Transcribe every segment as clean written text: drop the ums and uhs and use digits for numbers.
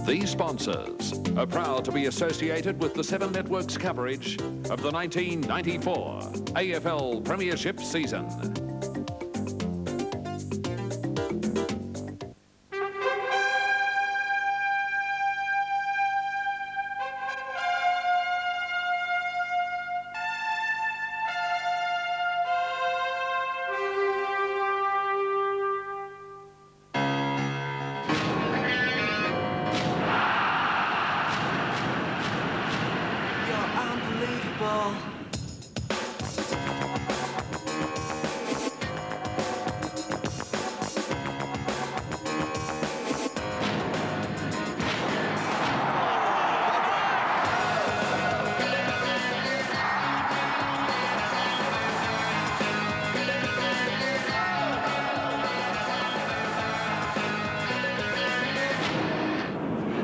These sponsors are proud to be associated with the Seven Networks coverage of the 1994 AFL Premiership season.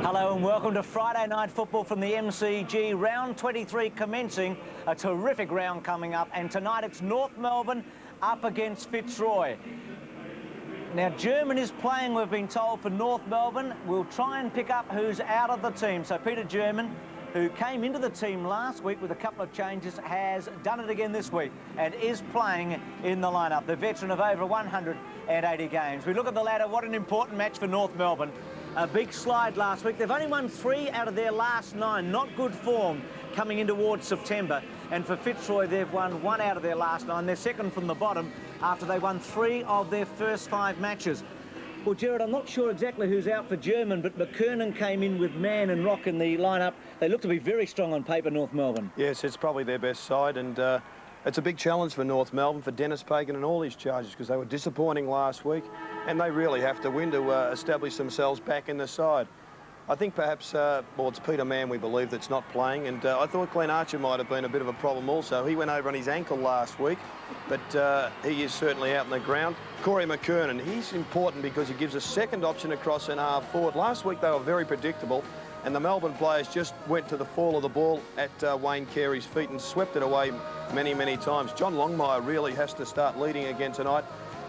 Hello and welcome to Friday Night Football from the MCG. Round 23 commencing, a terrific round coming up, and tonight it's North Melbourne up against Fitzroy. Now German is playing, we've been told, for North Melbourne. We'll try and pick up who's out of the team. So Peter German, who came into the team last week with a couple of changes, has done it again this week and is playing in the lineup. The veteran of over 180 games. We look at the ladder, what an important match for North Melbourne. A big slide last week. They've only won 3 out of their last 9. Not good form coming in towards September. And for Fitzroy, they've won 1 out of their last 9. They're second from the bottom after they won 3 of their first 5 matches. Well, Gerard, I'm not sure exactly who's out for German, but McKernan came in with Mann and Rock in the lineup. They look to be very strong on paper, North Melbourne. Yes, it's probably their best side, and it's a big challenge for North Melbourne, for Dennis Pagan and all his charges, because they were disappointing last week, and they really have to win to establish themselves back in the side. I think perhaps, well, it's Peter Mann, we believe, that's not playing, and I thought Glenn Archer might have been a bit of a problem also. He went over on his ankle last week, but he is certainly out on the ground. Corey McKernan, he's important because he gives a second option across in half forward. Last week they were very predictable, and the Melbourne players just went to the fall of the ball at Wayne Carey's feet and swept it away many, many times. John Longmire really has to start leading again tonight,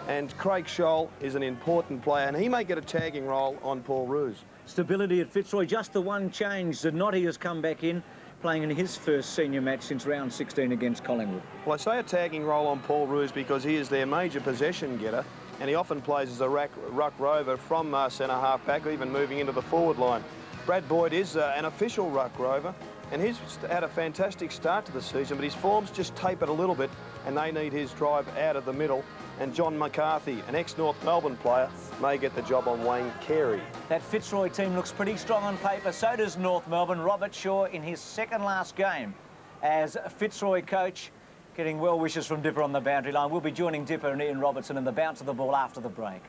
and Craig Scholl is an important player, and he may get a tagging role on Paul Roos. Stability at Fitzroy, just the one change. Zanotti has come back in, playing in his first senior match since round 16 against Collingwood. Well, I say a tagging role on Paul Roos because he is their major possession getter, and he often plays as a ruck rover from centre half back, even moving into the forward line. Brad Boyd is an official ruck rover, and he's had a fantastic start to the season, but his form's just tapered a little bit, and they need his drive out of the middle. And John McCarthy, an ex-North Melbourne player, may get the job on Wayne Carey. That Fitzroy team looks pretty strong on paper. So does North Melbourne. Robert Shaw in his second last game as Fitzroy coach, getting well wishes from Dipper on the boundary line. We'll be joining Dipper and Ian Robertson in the bounce of the ball after the break.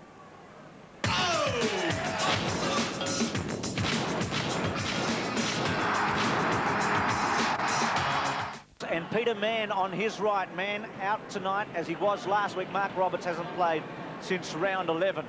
And Peter Mann on his right. Mann out tonight as he was last week. Mark Roberts hasn't played since round 11.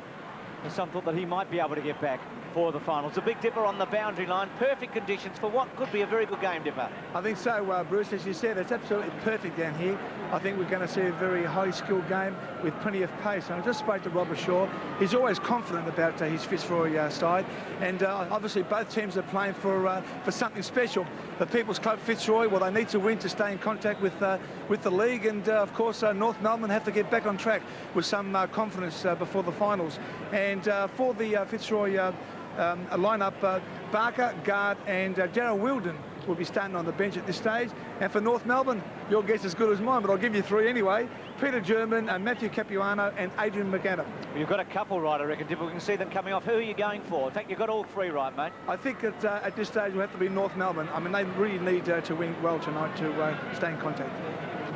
And some thought that he might be able to get back for the finals. A big Dipper on the boundary line. Perfect conditions for what could be a very good game, Dipper. I think so, Bruce. As you said, it's absolutely perfect down here. I think we're going to see a very high-skilled game with plenty of pace. And I just spoke to Robert Shaw. He's always confident about his Fitzroy side. And obviously both teams are playing for something special. The People's Club Fitzroy, well, they need to win to stay in contact with the league. And, of course, North Melbourne have to get back on track with some confidence before the finals. And for the Fitzroy lineup, Barker, Guard and Jarrell Wilden will be starting on the bench at this stage. And for North Melbourne, your guess is as good as mine, but I'll give you 3 anyway. Peter German, Matthew Capuano and Adrian McGann. You've got a couple right, I reckon, Dipper. We can see them coming off. Who are you going for? In fact, you've got all 3 right, mate. I think that at this stage will have to be North Melbourne. I mean, they really need to win well tonight to stay in contact.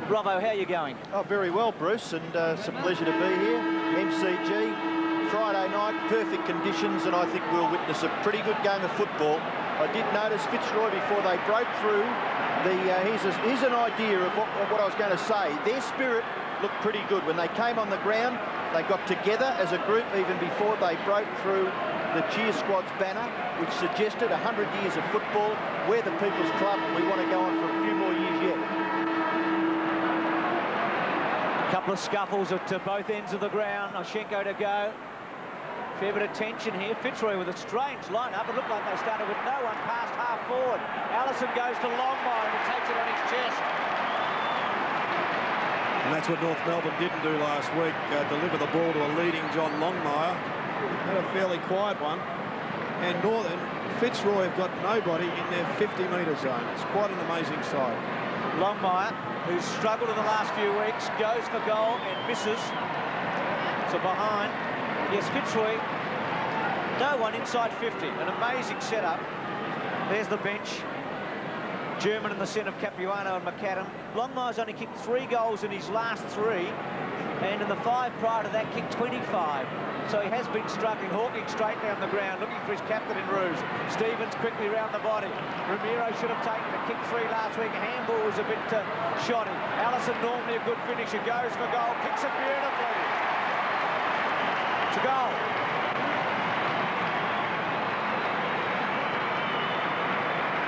Bravo, how are you going? Oh, very well, Bruce, and it's a pleasure to be here. MCG. Friday night, perfect conditions, and I think we'll witness a pretty good game of football. I did notice Fitzroy before they broke through. Here's an idea of what I was going to say. Their spirit looked pretty good. When they came on the ground, they got together as a group even before they broke through the cheer squad's banner, which suggested 100 years of football. We're the People's Club, and we want to go on for a few more years yet. A couple of scuffles at both ends of the ground. Oshenko to go. Fair bit of tension here. Fitzroy with a strange line-up. It looked like they started with no one past half forward. Allison goes to Longmire and he takes it on his chest. And that's what North Melbourne didn't do last week, deliver the ball to a leading John Longmire. Had a fairly quiet one. And Fitzroy have got nobody in their 50-metre zone. It's quite an amazing side. Longmire, who's struggled in the last few weeks, goes for goal and misses. So behind. Yes, Fitzroy, no one inside 50. An amazing setup. There's the bench. German in the centre of Capuano and McAdam. Longmire's only kicked 3 goals in his last 3, and in the 5 prior to that, kicked 25. So he has been struggling, hawking straight down the ground, looking for his captain in Rouge. Stevens quickly round the body. Ramiro should have taken a kick 3 last week. A handball was a bit shoddy. Allison, normally a good finisher, goes for goal, kicks it beautifully. To goal.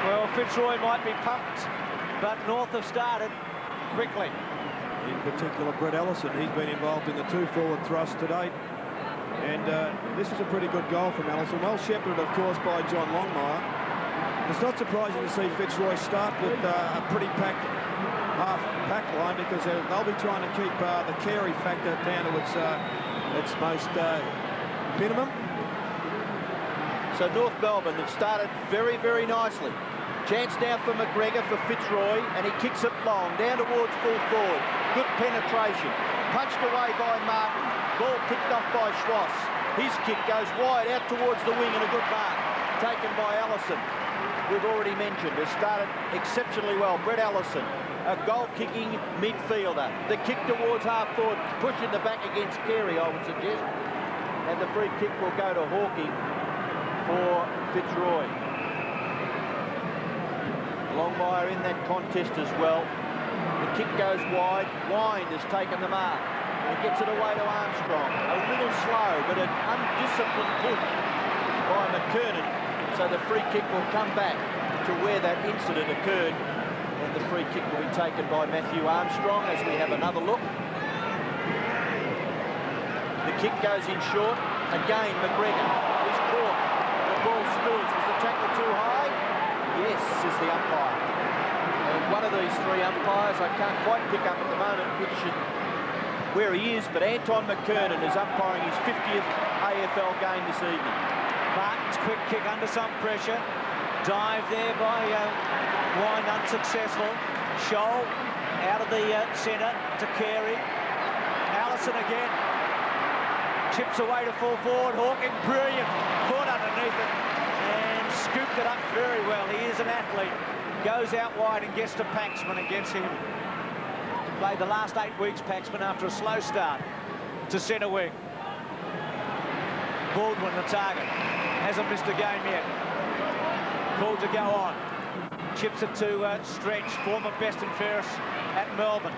Well, Fitzroy might be pumped, but North have started quickly. In particular, Brett Ellison, he's been involved in the 2 forward thrusts to date. And this is a pretty good goal from Ellison. Well shepherded, of course, by John Longmire. It's not surprising to see Fitzroy start with a pretty packed half-pack line, because they'll be trying to keep the Carey factor down to its most minimum. So North Melbourne have started very, very nicely. Chance now for McGregor for Fitzroy, and he kicks it long, down towards full forward. Good penetration. Punched away by Martin. Ball picked off by Schloss. His kick goes wide out towards the wing, and a good mark taken by Allison. We've already mentioned, has started exceptionally well. Brett Allison, a goal-kicking midfielder. The kick towards half-forward, pushing the back against Carey, I would suggest. And the free kick will go to Hawking for Fitzroy. Longmire in that contest as well. The kick goes wide. Wind has taken the mark. He gets it away to Armstrong. A little slow, but an undisciplined push by McKernan. So the free kick will come back to where that incident occurred. And the free kick will be taken by Matthew Armstrong as we have another look. The kick goes in short. Again, McGregor is caught. The ball spills. Was the tackle too high? Yes, says the umpire. And one of these 3 umpires, I can't quite pick up at the moment where he is, but Anton McKernan is umpiring his 50th AFL game this evening. Martin's quick kick under some pressure. Dive there by Wind, unsuccessful. Scholl out of the centre to Carey. Allison again. Chips away to full forward. Hawking, brilliant. Caught underneath it and scooped it up very well. He is an athlete. Goes out wide and gets to Paxman and gets him. Played the last 8 weeks, Paxman, after a slow start to centre wing. Baldwin, the target. Hasn't missed a game yet. Called to go on. Chips it to Stretch, former best and fairest at Melbourne.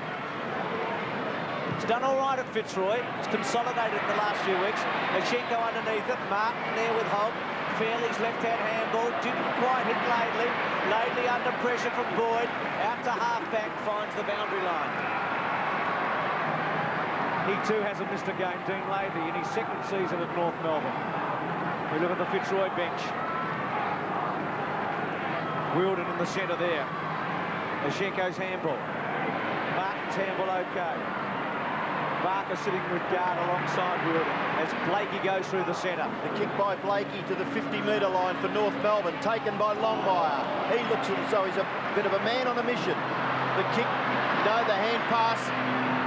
It's done all right at Fitzroy. It's consolidated in the last few weeks. Lashenko underneath it. Martin there with Holt. Fairley's left-hand handball. Didn't quite hit Laidley. Laidley under pressure from Boyd. Out to half-back, finds the boundary line. He too hasn't missed a game, Dean Laidley, in his 2nd season at North Melbourne. We look at the Fitzroy bench. Wilden in the centre there. Lashenko's handball. Martin's handball okay. Barker sitting with guard alongside Wilden as Blakey goes through the centre. The kick by Blakey to the 50-metre line for North Melbourne, taken by Longmire. He looks as though he's a bit of a man on a mission. The kick, no, the hand pass,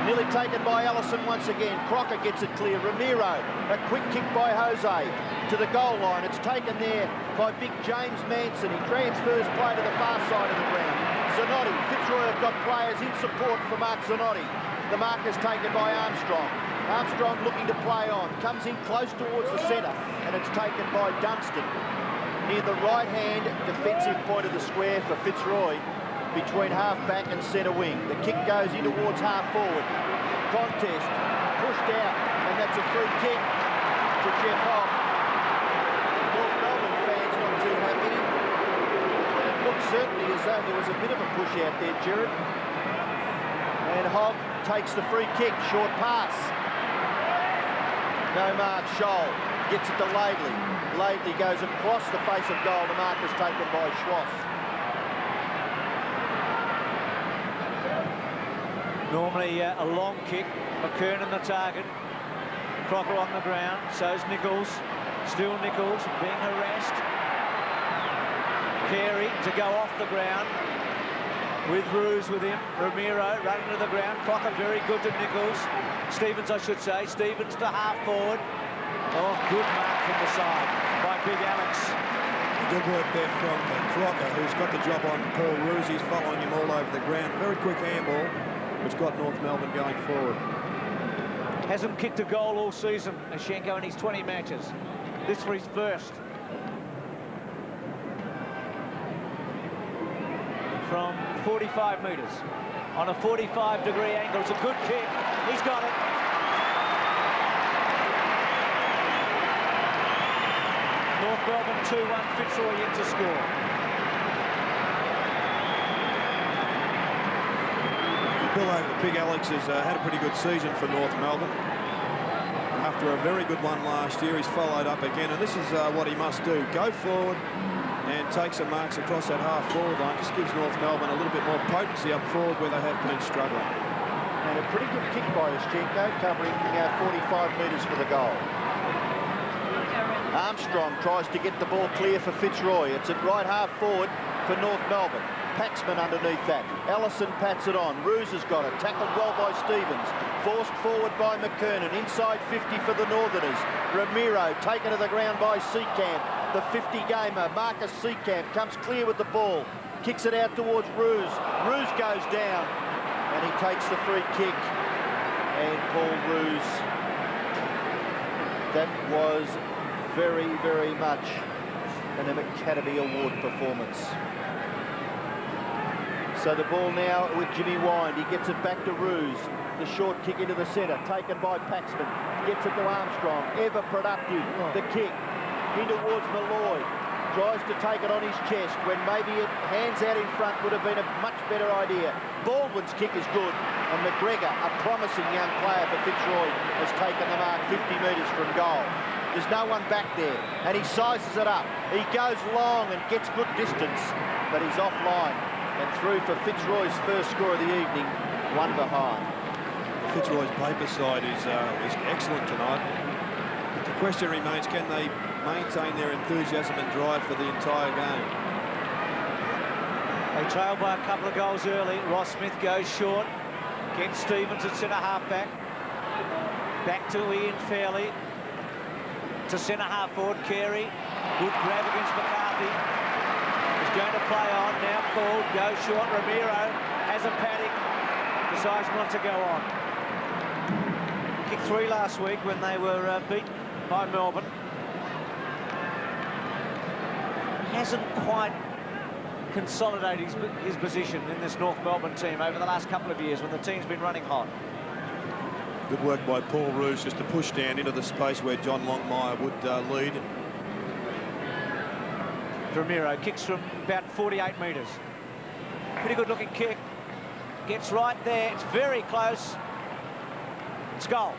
nearly taken by Allison once again. Crocker gets it clear. Ramiro, a quick kick by Jose to the goal line. It's taken there by big James Manson. He transfers play to the far side of the ground. Zanotti, Fitzroy have got players in support for Mark Zanotti. The mark is taken by Armstrong. Armstrong looking to play on. Comes in close towards the centre, and it's taken by Dunstan. Near the right-hand defensive point of the square for Fitzroy, between half-back and centre wing. The kick goes in towards half-forward. Contest, pushed out, and that's a free kick to Jeff Hogg. North Melbourne fans not too happy. But it looks certainly as though there was a bit of a push out there, Gerard. And Hogg takes the free kick, short pass. No mark, Scholl Gets it to Laidley. Laidley goes across the face of goal. The mark is taken by Schloss. Normally a long kick. McKernan the target. Crocker on the ground. So's Nichols. Still Nichols being harassed. Carey to go off the ground with Roos with him. Ramiro running to the ground. Crocker very good to Nichols. Stevens, I should say. Stevens to half forward. Oh, good mark from the side by Big Alex. Good work there from Crocker, who's got the job on Paul Roos. He's following him all over the ground. Very quick handball, which got North Melbourne going forward. Hasn't kicked a goal all season, Ashenko, in his 20 matches. This for his first. From 45 metres. On a 45-degree angle. It's a good kick. He's got it. North Melbourne 2-1, Fitzroy yet to score. Big Alex has had a pretty good season for North Melbourne. After a very good one last year, he's followed up again, and this is what he must do. Go forward and take some marks across that half-forward line. Just gives North Melbourne a little bit more potency up forward where they have been struggling. And a pretty good kick by Oschenko, covering 45 metres for the goal. Armstrong tries to get the ball clear for Fitzroy. It's at right half-forward for North Melbourne. Paxman underneath that. Ellison pats it on. Roos has got it. Tackled well by Stevens. Forced forward by McKernan. Inside 50 for the Northerners. Ramiro taken to the ground by Seekamp. The 50-gamer, Marcus Seekamp, comes clear with the ball. Kicks it out towards Roos. Roos goes down. And he takes the free kick. And Paul Roos. That was very, very much an Academy Award performance. So the ball now with Jimmy Wind. He gets it back to Roos. The short kick into the centre, taken by Paxman. Gets it to Armstrong. Ever productive. The kick in towards Malloy. Tries to take it on his chest when maybe it hands out in front would have been a much better idea. Baldwin's kick is good. And McGregor, a promising young player for Fitzroy, has taken the mark 50 metres from goal. There's no one back there, and he sizes it up. He goes long and gets good distance, but he's offline. And through for Fitzroy's first score of the evening, one behind. Fitzroy's paper side is excellent tonight. The question remains, can they maintain their enthusiasm and drive for the entire game? They trail by a couple of goals early. Ross Smith goes short. Gets Stevens at centre half-back. Back to Ian Fairley. To centre half-forward, Carey. Good grab against McCarthy. He's going to play on, now called, goes short. Ramiro has a paddock, decides not to go on. Kicked 3 last week when they were beaten by Melbourne. Hasn't quite consolidated his position in this North Melbourne team over the last couple of years when the team's been running hot. Good work by Paul Roos just to push down into the space where John Longmire would lead. Ramiro kicks from about 48 metres. Pretty good looking kick. Gets right there. It's very close. It's goal.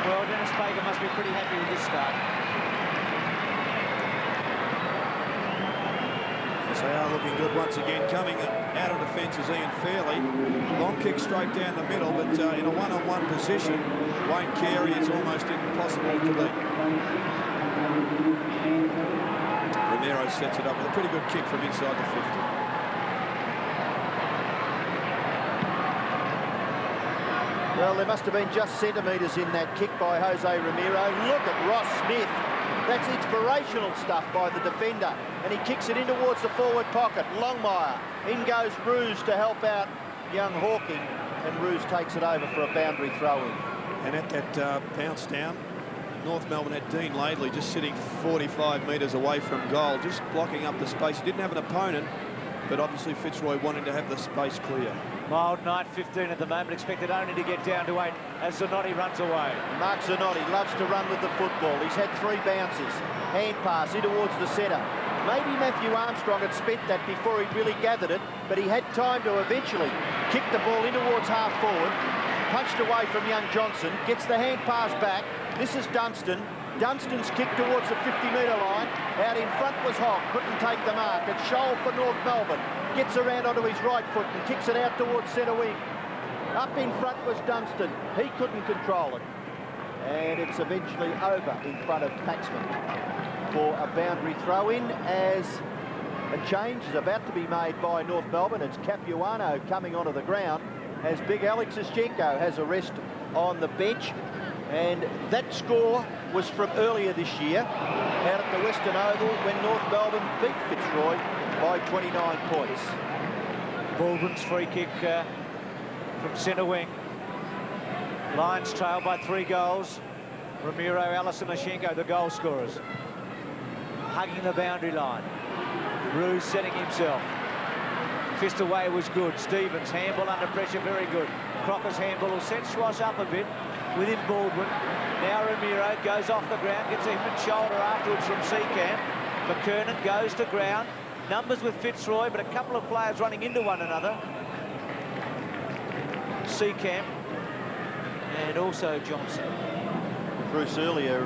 Well, Dennis Baker must be pretty happy with this start. Yes, they are looking good once again. Coming out of defence is Ian Fairley. Long kick straight down the middle, but in a one-on-one position, Wayne Carey is almost impossible to beat. Ramiro sets it up with a pretty good kick from inside the 50. Well, there must have been just centimetres in that kick by Jose Ramiro. Look at Ross Smith. That's inspirational stuff by the defender. And he kicks it in towards the forward pocket. Longmire. In goes Roos to help out young Hawking. And Roos takes it over for a boundary throw-in. And at that bounce down, North Melbourne had Dean Laidley just sitting 45 metres away from goal, just blocking up the space. He didn't have an opponent, but obviously Fitzroy wanting to have the space clear. Mild night, 15 at the moment, expected only to get down to 8 as Zanotti runs away. Mark Zanotti loves to run with the football. He's had 3 bounces. Hand pass in towards the centre. Maybe Matthew Armstrong had spent that before he really gathered it, but he had time to eventually kick the ball in towards half forward. punched away from young Johnson, gets the hand pass back. This is Dunstan. Dunstan's kick towards the 50-metre line. Out in front was Hogg, couldn't take the mark. It's Scholl for North Melbourne. Gets around onto his right foot and kicks it out towards centre wing. Up in front was Dunstan. He couldn't control it. And it's eventually over in front of Paxman for a boundary throw-in, as a change is about to be made by North Melbourne. It's Capuano coming onto the ground as big Alex Zischenko has a rest on the bench. And that score was from earlier this year out at the Western Oval when North Melbourne beat Fitzroy by 29 points. Baldwin's free kick from centre wing. Lions trail by 3 goals. Ramiro, Allison, Zischenko, the goal scorers. Hugging the boundary line. Roos setting himself. Fist away was good. Stevens, handball under pressure, very good. Crocker's handball will set Schwass up a bit. Within Baldwin. Now Ramiro goes off the ground, gets a hip and shoulder afterwards from Seacamp. McKernan goes to ground. Numbers with Fitzroy, but a couple of players running into one another. Seacamp and also Johnson. Bruce, earlier,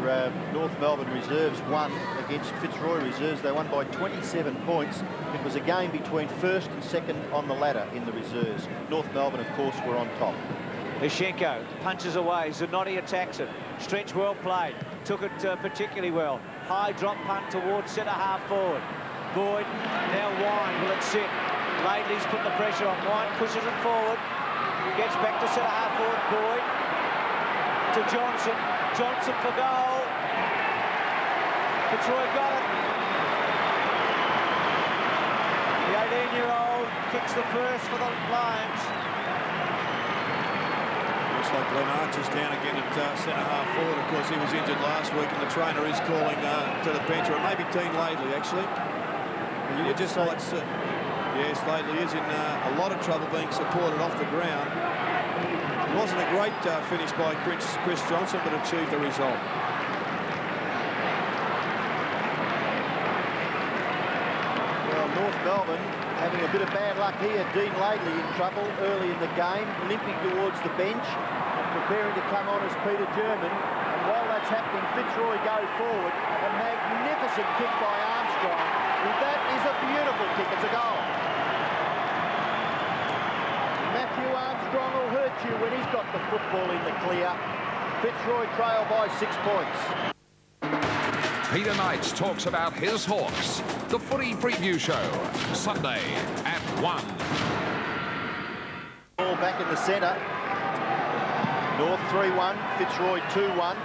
North Melbourne reserves won against Fitzroy reserves. They won by 27 points. It was a game between first and second on the ladder in the reserves. North Melbourne, of course, were on top. Zischenko punches away. Zanotti attacks it. Stretch well played. Took it particularly well. High drop punt towards centre-half forward. Boyd, now Wine. Will it sit? Laidley's put the pressure on. Wine pushes it forward. Gets back to centre-half forward. Boyd to Johnson. Johnson for goal. Fitzroy got it. The 18-year-old kicks the first for the Lions. Looks like Glenn Archer's down again at centre-half forward. Of course, he was injured last week, and the trainer is calling to the bench, or maybe Dean Laidley, actually. You just might see. Yes, Laidley is in a lot of trouble being supported off the ground. It wasn't a great finish by Chris Johnson, but achieved the result. Well, North Melbourne having a bit of bad luck here. Dean Laidley in trouble early in the game, limping towards the bench, preparing to come on as Peter German. And while that's happening, Fitzroy go forward. A magnificent kick by Armstrong. And that is a beautiful kick. It's a goal. Matthew Armstrong will hurt you when he's got the football in the clear. Fitzroy trail by 6 points. Peter Knights talks about his Hawks. The Footy Preview Show, Sunday at 1. Ball back in the centre. North 3-1, Fitzroy 2-1.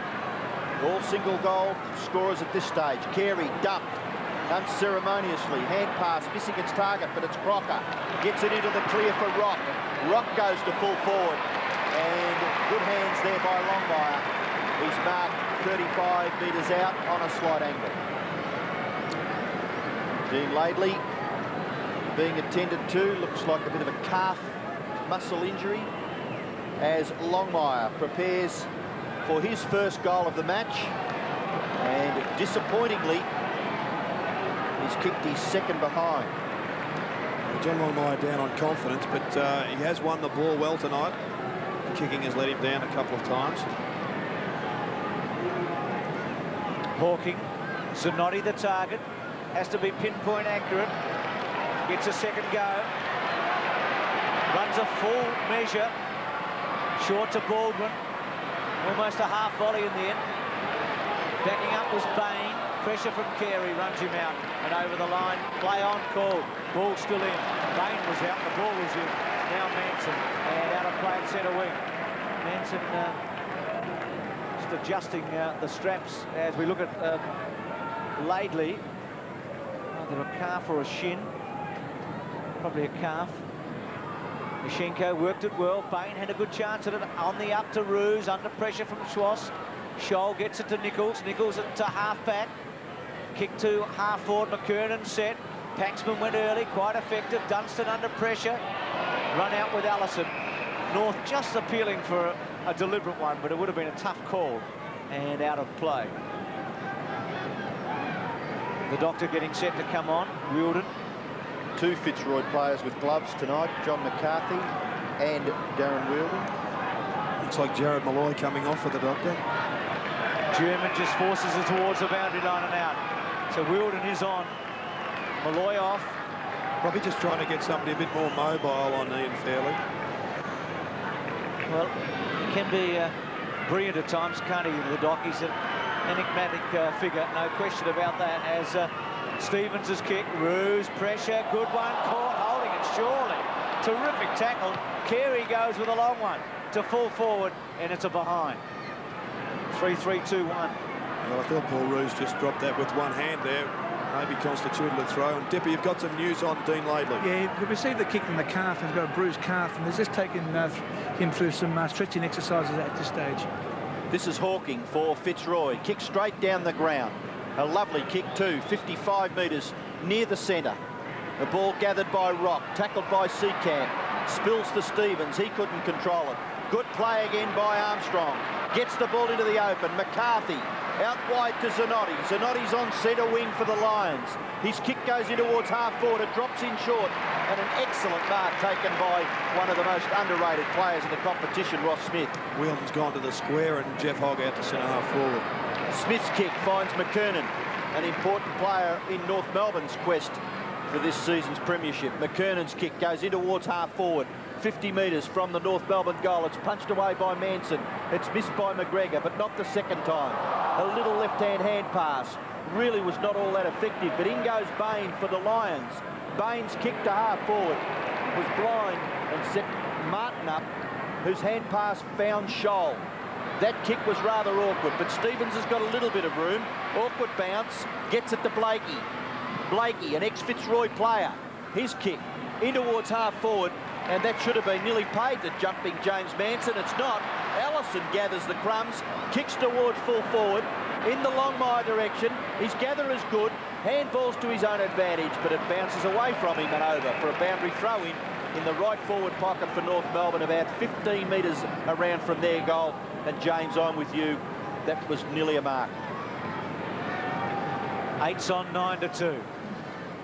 All single goal scorers at this stage. Carey dumped unceremoniously. Hand pass, missing its target, but it's Crocker. Gets it into the clear for Rock. Rock goes to full forward. And good hands there by Longmire. He's marked 35 metres out on a slight angle. Dean Laidley being attended to. Looks like a bit of a calf muscle injury as Longmire prepares for his first goal of the match. And disappointingly, he's kicked his second behind. John Longmire down on confidence, but he has won the ball well tonight. The kicking has let him down a couple of times. Hawking, Zanotti the target, has to be pinpoint accurate, gets a second go, runs a full measure, short to Baldwin, almost a half volley in the end. Backing up was Bain, pressure from Carey, runs him out, and over the line, play on call, ball still in. Bain was out, the ball was in, now Manson, and out of play at centre wing. Manson adjusting the straps as we look at Laidley. Either a calf or a shin. Probably a calf. Zischenko worked it well. Bain had a good chance at it. On the up to Roos, under pressure from Schwass. Scholl gets it to Nichols. Nichols to half-back. Kick to half-forward. McKernan set. Paxman went early, quite effective. Dunstan under pressure. Run out with Allison. North just appealing for a deliberate one, but it would have been a tough call and out of play. The doctor getting set to come on. Wilden. 2 Fitzroy players with gloves tonight, John McCarthy and Darren Wilden. Looks like Jared Malloy coming off for the doctor. German just forces it towards the boundary line and out. So Wilden is on. Malloy off. Probably just trying to get somebody a bit more mobile on Ian Fairley. Well, he can be brilliant at times, can't he, the Doc? He's an enigmatic figure, no question about that. As Stevens' kick, Roos, pressure, good one, caught, holding it surely. Terrific tackle. Carey goes with a long one to full forward, and it's a behind. 3-3-2-1. Well, I thought Paul Roos just dropped that with one hand there. Maybe constituted a throw. And Dippy, you've got some news on Dean Laidley. Yeah, he received the kick from the calf and he's got a bruised calf, and they're just taking him through some stretching exercises at this stage. This is Hawking for Fitzroy. Kick straight down the ground. A lovely kick too, 55 metres near the centre. The ball gathered by Rock, tackled by Seacamp. Spills to Stevens, he couldn't control it. Good play again by Armstrong. Gets the ball into the open. McCarthy out wide to Zanotti. Zanotti's on centre wing for the Lions. His kick goes in towards half forward. It drops in short. And an excellent mark taken by one of the most underrated players in the competition, Ross Smith. Whelan's gone to the square and Jeff Hogg out to centre half forward. Smith's kick finds McKernan, an important player in North Melbourne's quest for this season's premiership. McKernan's kick goes in towards half forward. 50 metres from the North Melbourne goal. It's punched away by Manson. It's missed by McGregor, but not the second time. A little left-hand hand pass. Really was not all that effective, but in goes Bain for the Lions. Bain's kick to half forward was blind and set Martin up, whose hand pass found Scholl. That kick was rather awkward, but Stevens has got a little bit of room. Awkward bounce, gets it to Blakey. Blakey, an ex-Fitzroy player. His kick in towards half forward, and that should have been nearly paid to jumping James Manson. It's not. Allison gathers the crumbs, kicks towards full forward, in the Longmire direction. His gatherer's good, handballs to his own advantage, but it bounces away from him and over for a boundary throw-in the right forward pocket for North Melbourne, about 15 metres around from their goal. And James, I'm with you. That was nearly a mark. 8's on 9-2.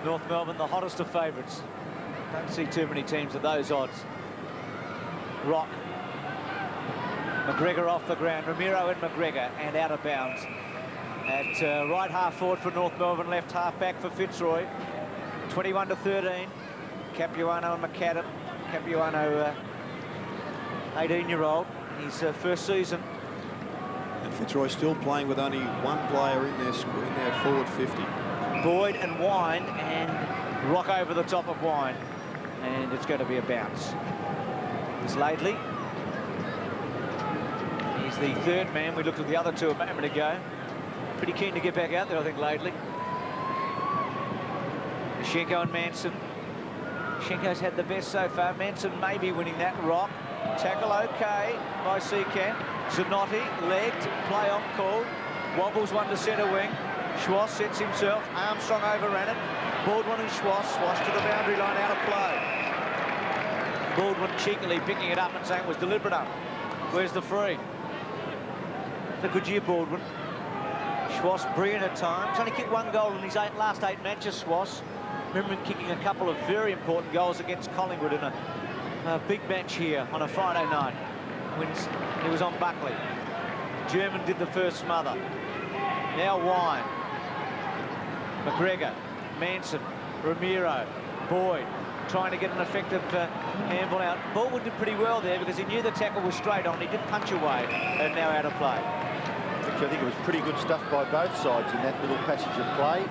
North Melbourne, the hottest of favourites. Don't see too many teams at those odds. Rock. McGregor off the ground. Ramiro and McGregor, and out of bounds. At right half forward for North Melbourne, left half back for Fitzroy. 21-13. Capuano and McAdam. Capuano, 18-year-old. His first season. And Fitzroy still playing with only one player in their forward 50. Boyd and Wine, and Rock over the top of Wine. And it's going to be a bounce. There's Laidley. He's the third man. We looked at the other two a moment ago. Pretty keen to get back out there, I think, Laidley. Schenko and Manson. Schenko's had the best so far. Manson may be winning that. Rock. Tackle okay by Seacamp. Zanotti, legged, play on call. Wobbles one to centre wing. Schwass sets himself. Armstrong overran it. Baldwin and Schwass. Schwass to the boundary line, out of play. Baldwin cheekily picking it up and saying it was deliberate up. Where's the free? It's a good year, Baldwin. Schwass brilliant at times. Only kicked one goal in his last 8 matches, Schwass. Remember him kicking a couple of very important goals against Collingwood in a big match here on a Friday night when he was on Buckley. German did the first smother. Now Wine. McGregor, Manson, Ramiro, Boyd, trying to get an effective handball out. Baldwin did pretty well there because he knew the tackle was straight on. He did punch away, and now out of play. Actually, I think it was pretty good stuff by both sides in that little passage of play.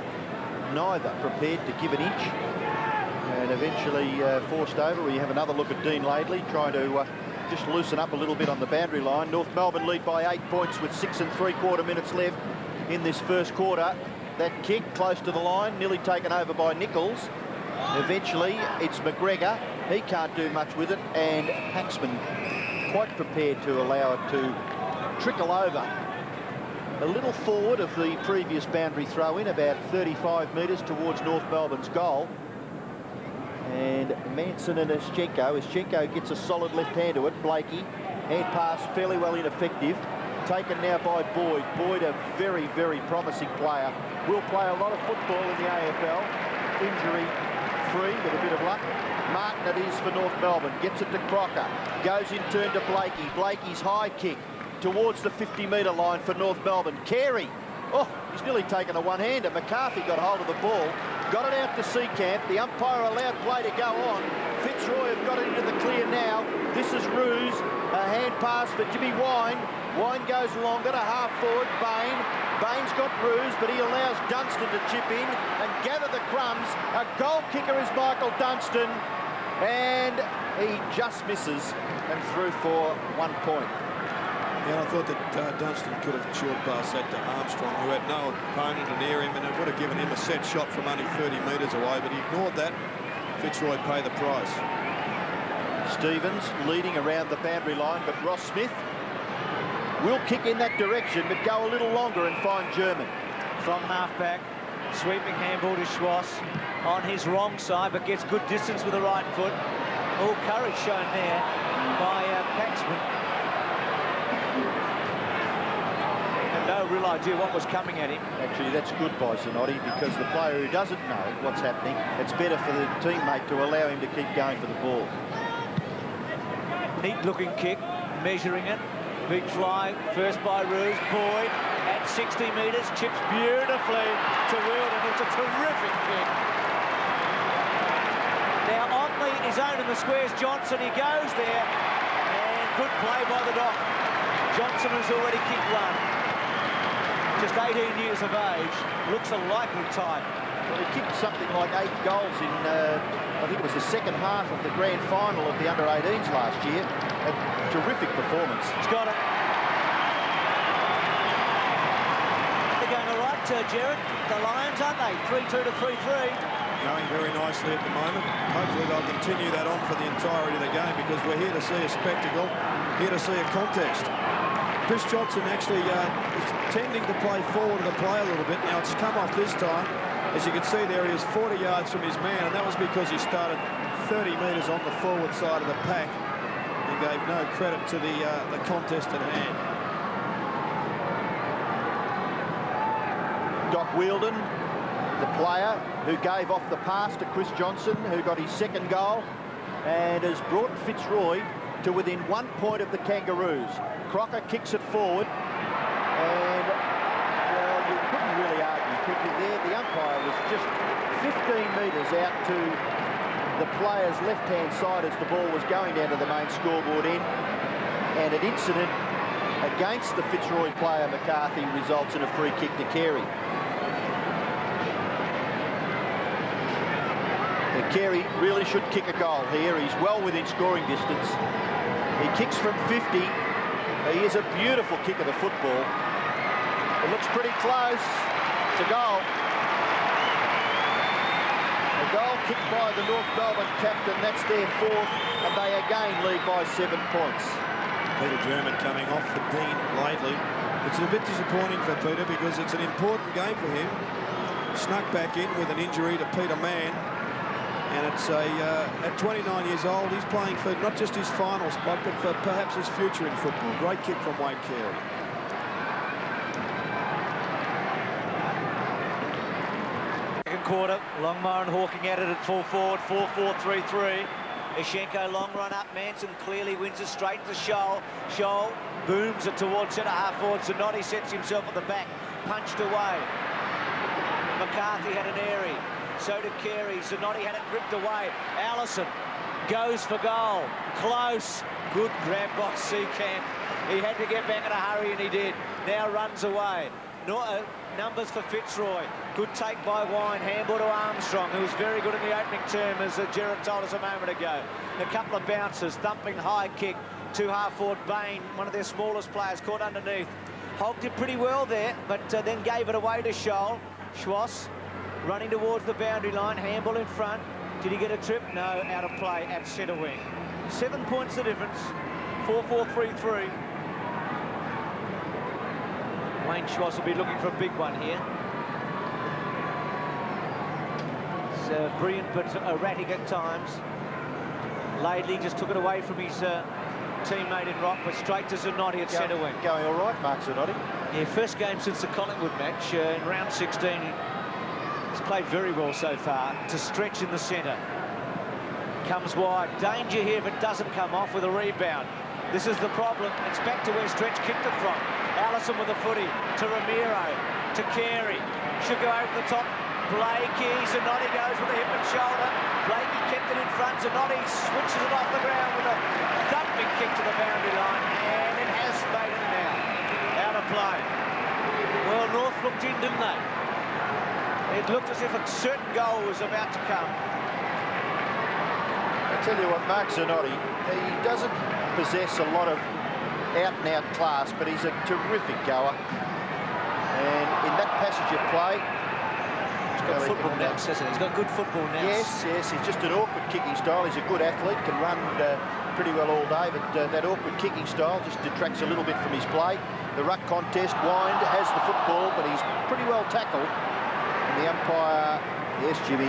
Neither prepared to give an inch, and eventually forced over. We have another look at Dean Laidley trying to just loosen up a little bit on the boundary line. North Melbourne lead by 8 points with 6 3/4 minutes left in this first quarter. That kick close to the line, nearly taken over by Nichols. Eventually, it's McGregor. He can't do much with it, and Paxman quite prepared to allow it to trickle over. A little forward of the previous boundary throw-in, about 35 metres towards North Melbourne's goal. And Manson and Schenko. Schenko gets a solid left hand to it. Blakey, hand pass fairly well ineffective. Taken now by Boyd. Boyd, a very, very promising player. Will play a lot of football in the AFL. Injury free with a bit of luck. Martin it is for North Melbourne. Gets it to Crocker. Goes in turn to Blakey. Blakey's high kick towards the 50-metre line for North Melbourne. Carey. Oh, he's nearly taken a one-hander. McCarthy got hold of the ball. Got it out to Seacamp. The umpire allowed play to go on. Fitzroy have got it into the clear now. This is Ruse. A hand pass for Jimmy Wine. Wine goes longer to half forward. Bain. Bain's got Ruse, but he allows Dunstan to chip in and gather the crumbs. A goal kicker is Michael Dunstan. And he just misses and through for 1 point. Yeah, I thought that Dunstan could have short passed that to Armstrong, who had no opponent near him, and it would have given him a set shot from only 30 metres away, but he ignored that. Fitzroy paid the price. Stevens leading around the boundary line, but Ross Smith will kick in that direction, but go a little longer and find German. From half-back, sweeping handball to Schwass on his wrong side, but gets good distance with the right foot. All courage shown there by Paxman. And no real idea what was coming at him. Actually, that's good by Zanotti, because the player who doesn't know what's happening, it's better for the teammate to allow him to keep going for the ball. Neat-looking kick, measuring it. Big fly, first by Ruse. Boyd at 60 metres, chips beautifully to Wilden. It's a terrific kick. Now on his own in the squares, Johnson, he goes there, and good play by the Doc. Johnson has already kicked one. Just 18 years of age, looks a likely type. Well, he kicked something like 8 goals in, I think it was the second half of the grand final of the under-18s last year. A terrific performance. He's got it. They're going all right, Gerard. The Lions, aren't they? 3-2 to 3-3. Going very nicely at the moment. Hopefully they'll continue that on for the entirety of the game, because we're here to see a spectacle, here to see a contest. Chris Johnson actually is tending to play forward of the play a little bit. Now it's come off this time. As you can see there, he is 40 yards from his man, and that was because he started 30 metres on the forward side of the pack and gave no credit to the contest at hand. Doc Wheeldon, the player who gave off the pass to Chris Johnson, who got his second goal, and has brought Fitzroy to within 1 point of the Kangaroos. Crocker kicks it forward, and well, you couldn't really argue, could you there? The umpire was just 15 metres out to the player's left-hand side as the ball was going down to the main scoreboard end, and an incident against the Fitzroy player, McCarthy, results in a free kick to Carey. Carey really should kick a goal here. He's well within scoring distance. He kicks from 50. He is a beautiful kick of the football. It looks pretty close to goal. A goal kicked by the North Melbourne captain. That's their fourth, and they again lead by 7 points. Peter German coming off the Dean lately. It's a bit disappointing for Peter, because it's an important game for him. Snuck back in with an injury to Peter Mann. And it's at 29 years old, he's playing for not just his final spot, but for perhaps his future in football. Great kick from Wayne Carey. Second quarter, Longmire and Hawking at it at full forward, 4-4-3-3. Ishenko long run up, Manson clearly wins it straight to Scholl. Scholl booms it towards centre half forward. Zanotti sets himself at the back, punched away. McCarthy had an airy. So did Carey. Zanotti had it ripped away. Allison goes for goal. Close. Good grab by Seacamp. He had to get back in a hurry, and he did. Now runs away. Numbers for Fitzroy. Good take by Wine. Handball to Armstrong, who was very good in the opening term, as Gerard told us a moment ago. A couple of bounces. Thumping high kick to half-forward Bain, one of their smallest players, caught underneath. Holt did pretty well there, but then gave it away to Scholl. Schwass running towards the boundary line, handball in front. Did he get a trip? No, out of play at centre wing. 7 points the difference, 4-4-3-3. Wayne Schwass will be looking for a big one here. It's brilliant but erratic at times. Laidley just took it away from his teammate in rock, but straight to Zanotti at centre wing. Going all right, Mark Zanotti. Yeah, first game since the Collingwood match in round 16. He's played very well so far. To stretch in the centre. Comes wide. Danger here if it doesn't come off with a rebound. This is the problem. It's back to where Stretch kicked it from. Allison with the footy to Ramiro, to Carey. Should go over the top. Blakey, Zanotti goes with a hip and shoulder. Blakey kept it in front. Zanotti switches it off the ground with a thumping kick to the boundary line, and it has made it now. Out of play. Well, North looked in, didn't they? It looked as if a certain goal was about to come. I tell you what, Mark Zanotti, he doesn't possess a lot of out-and-out class, but he's a terrific goer. And in that passage of play, he's got football nous, hasn't he? He's got good football nous. Yes, he's just an awkward kicking style. He's a good athlete, can run pretty well all day, but that awkward kicking style just detracts a little bit from his play. The ruck contest, Wind has the football, but he's pretty well tackled. And the umpire, yes, Jimmy,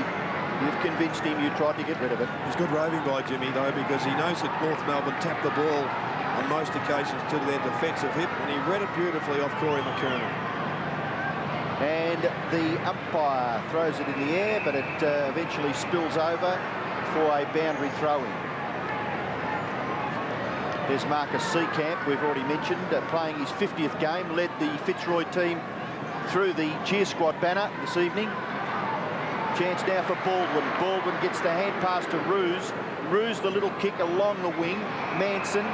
you've convinced him you tried to get rid of it. It's good roving by Jimmy, though, because he knows that North Melbourne tapped the ball on most occasions to their defensive hip, and he read it beautifully off Corey McKernan. And the umpire throws it in the air, but it eventually spills over for a boundary throw-in. There's Marcus Seecamp, we've already mentioned, playing his 50th game, led the Fitzroy team through the cheer squad banner this evening. Chance now for Baldwin. Baldwin gets the hand pass to Roos. Roos the little kick along the wing. Manson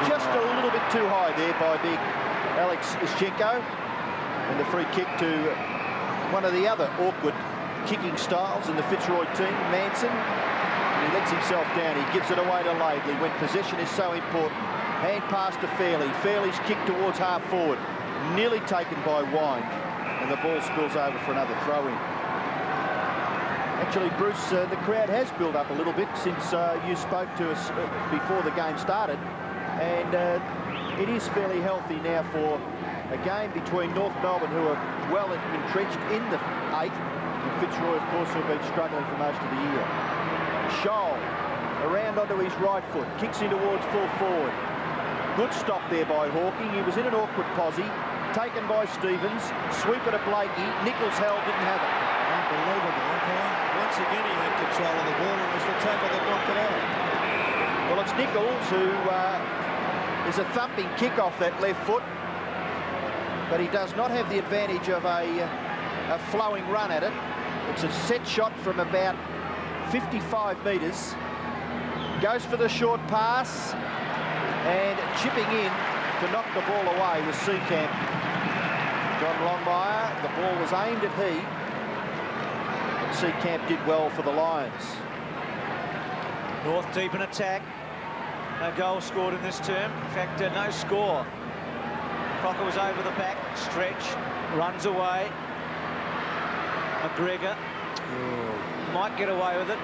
just a little bit too high there by big Alex Ischenko. And the free kick to one of the other awkward kicking styles in the Fitzroy team, Manson. And he lets himself down. He gives it away to Laidley when possession is so important. Hand pass to Fairley. Fairley's kick towards half forward. Nearly taken by Wind. And the ball spills over for another throw-in. Actually, Bruce, the crowd has built up a little bit since you spoke to us before the game started. And it is fairly healthy now for a game between North Melbourne, who are well entrenched in the 8, and Fitzroy, of course, who have been struggling for most of the year. Scholl around onto his right foot, kicks in towards full forward. Good stop there by Hawking. He was in an awkward posse, taken by Stevens. Sweep it to Blakey. Nichols held, didn't have it. Unbelievable umpire. Once again, he had control of the ball, and it was the tackle that knocked it out. Well, it's Nichols who is a thumping kick off that left foot, but he does not have the advantage of a flowing run at it. It's a set shot from about 55 metres. Goes for the short pass, and chipping in to knock the ball away was Seecamp. John Longmire, the ball was aimed at he. And Seecamp did well for the Lions. North deep in attack. No goal scored in this term. In fact, no score. Crocker was over the back. Stretch. Runs away. McGregor. Might get away with it.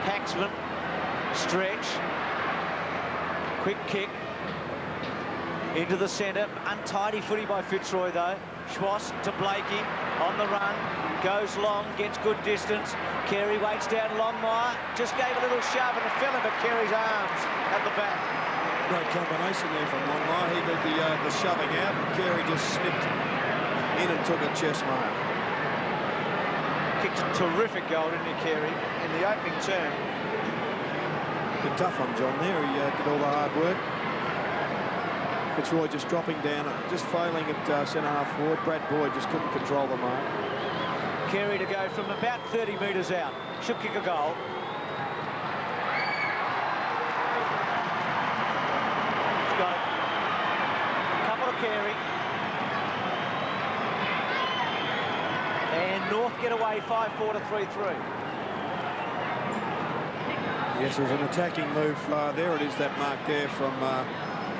Paxman. Stretch. Quick kick. Into the centre. Untidy footy by Fitzroy, though. Schwass to Blakey. On the run. Goes long. Gets good distance. Carey waits down Longmire. Just gave a little shove and it fell into Carey's arms at the back. Great combination there from Longmire. He did the shoving out, and Carey just slipped in and took a chest mark. Kicked a terrific goal, didn't he, Carey, in the opening term. Bit tough on John there. He did all the hard work. Fitzroy just dropping down, just failing at centre-half forward. Brad Boyd just couldn't control the mark. Carey to go from about 30 metres out. Should kick a goal. He's got it. Couple to Carey. And North get away 5-4 to 3-3. Yes, it was an attacking move. There it is, that mark there from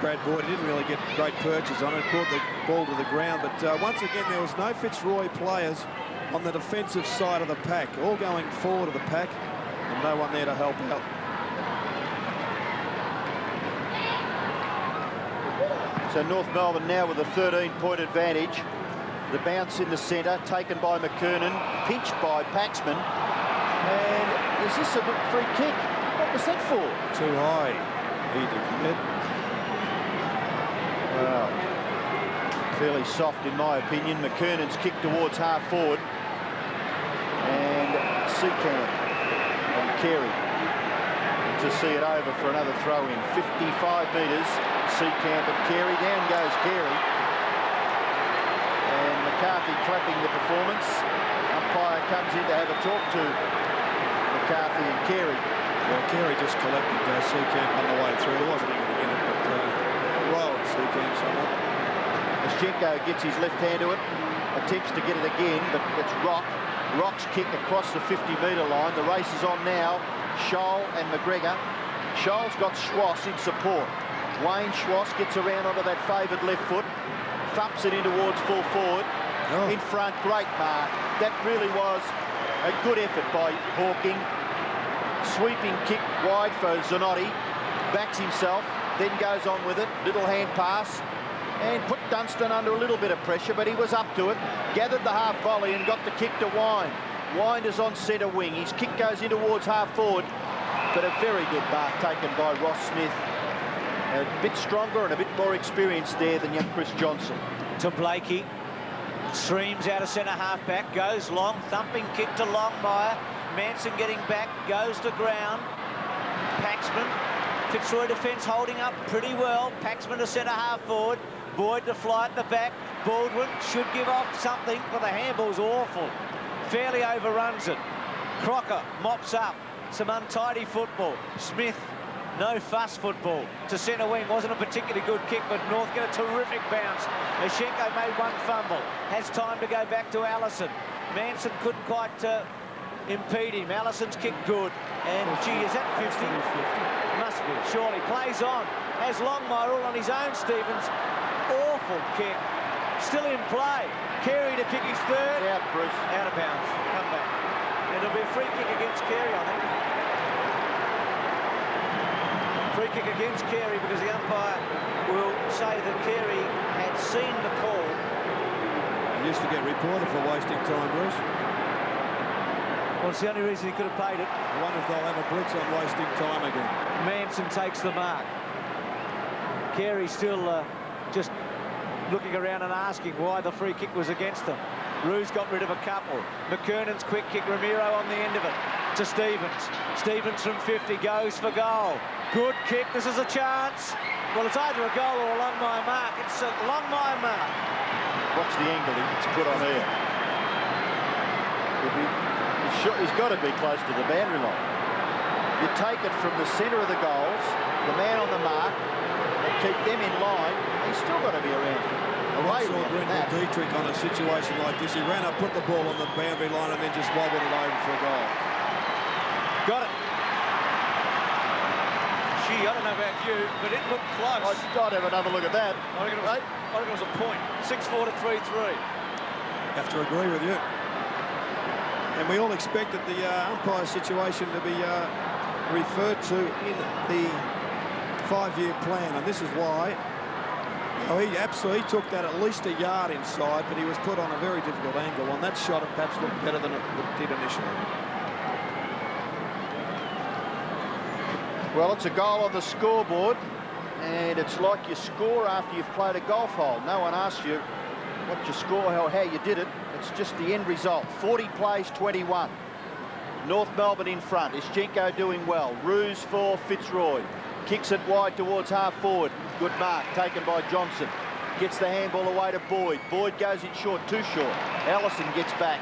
Brad Boyd. Didn't really get great purchase on it. Brought the ball to the ground. But once again, there was no Fitzroy players on the defensive side of the pack, all going forward of the pack, and no one there to help out. So North Melbourne now with a 13-point advantage. The bounce in the centre, taken by McKernan, pinched by Paxman. And is this a free kick? What was that for? Too high, he declared. Well, fairly soft in my opinion. McKernan's kick towards half forward. Seacamp on Carey to see it over for another throw-in. 55 metres, Seacamp and Carey. Down goes Carey. And McCarthy clapping the performance. Umpire comes in to have a talk to McCarthy and Carey. Well, Carey just collected Seacamp on the way through. He wasn't even in it, but rolled Seacamp somewhat. Maschenko gets his left hand to it, attempts to get it again, but it's Rock. Rock's kick across the 50-metre line. The race is on now. Scholl and McGregor. Scholl's got Schwass in support. Wayne Schwass gets around onto that favoured left foot, thumps it in towards full forward. In front, great mark. That really was a good effort by Hawking. Sweeping kick wide for Zanotti. Backs himself, then goes on with it. Little hand pass. And put Dunstan under a little bit of pressure, but he was up to it. Gathered the half volley and got the kick to Wine. Wine is on centre wing. His kick goes in towards half forward, but a very good mark taken by Ross Smith. A bit stronger and a bit more experienced there than young Chris Johnson. To Blakey. Streams out of centre half back. Goes long. Thumping kick to Longmire. Manson getting back. Goes to ground. Paxman. Fitzroy defence holding up pretty well. Paxman to centre half forward. Boyd to fly at the back. Baldwin should give off something, but the handball's awful. Fairly overruns it. Crocker mops up. Some untidy football. Smith, no fuss football. To centre wing, wasn't a particularly good kick, but North get a terrific bounce. Maschenko made one fumble. Has time to go back to Allison. Manson couldn't quite impede him. Allison's kick good. And gee, is that 50? Must be, surely. Plays on. Has Longmire all on his own, Stevens. Awful kick. Still in play. Carey to kick his third. Out, Bruce. Out of bounds. Come back. And it'll be a free kick against Carey, I think. Free kick against Carey because the umpire will say that Carey had seen the call. He used to get reported for wasting time, Bruce. Well, it's the only reason he could have paid it. I wonder if they'll have a blitz on wasting time again. Manson takes the mark. Carey still just looking around and asking why the free kick was against them. Roos got rid of a couple. McKernan's quick kick, Ramiro on the end of it to Stevens. Stevens from 50 goes for goal. Good kick, this is a chance. Well, it's either a goal or a Longmire mark. It's a Longmire mark. Watch the angle it's put on here. He's got to be close to the boundary line. You take it from the centre of the goals, the man on the mark, and keep them in line. He's still got to be around. I saw Brendan Dietrich on a situation like this. He ran up, put the ball on the boundary line, and then just wobbled it over for a goal. Got it. Gee, I don't know about you, but it looked close. I'd have another look at that. I reckon it was a point. 6-4 to 3-3. Have to agree with you. And we all expected the umpire situation to be referred to in the 5-year plan, and this is why. Oh, he absolutely took that at least a yard inside, but he was put on a very difficult angle. On that shot, it perhaps looked better than it did initially. Well, it's a goal on the scoreboard, and it's like you score after you've played a golf hole. No one asks you what you score, how you did it. It's just the end result. 40 plays, 21. North Melbourne in front. Ischenko doing well. Roos for Fitzroy. Kicks it wide towards half forward. Good mark taken by Johnson. Gets the handball away to Boyd. Boyd goes in short, too short. Allison gets back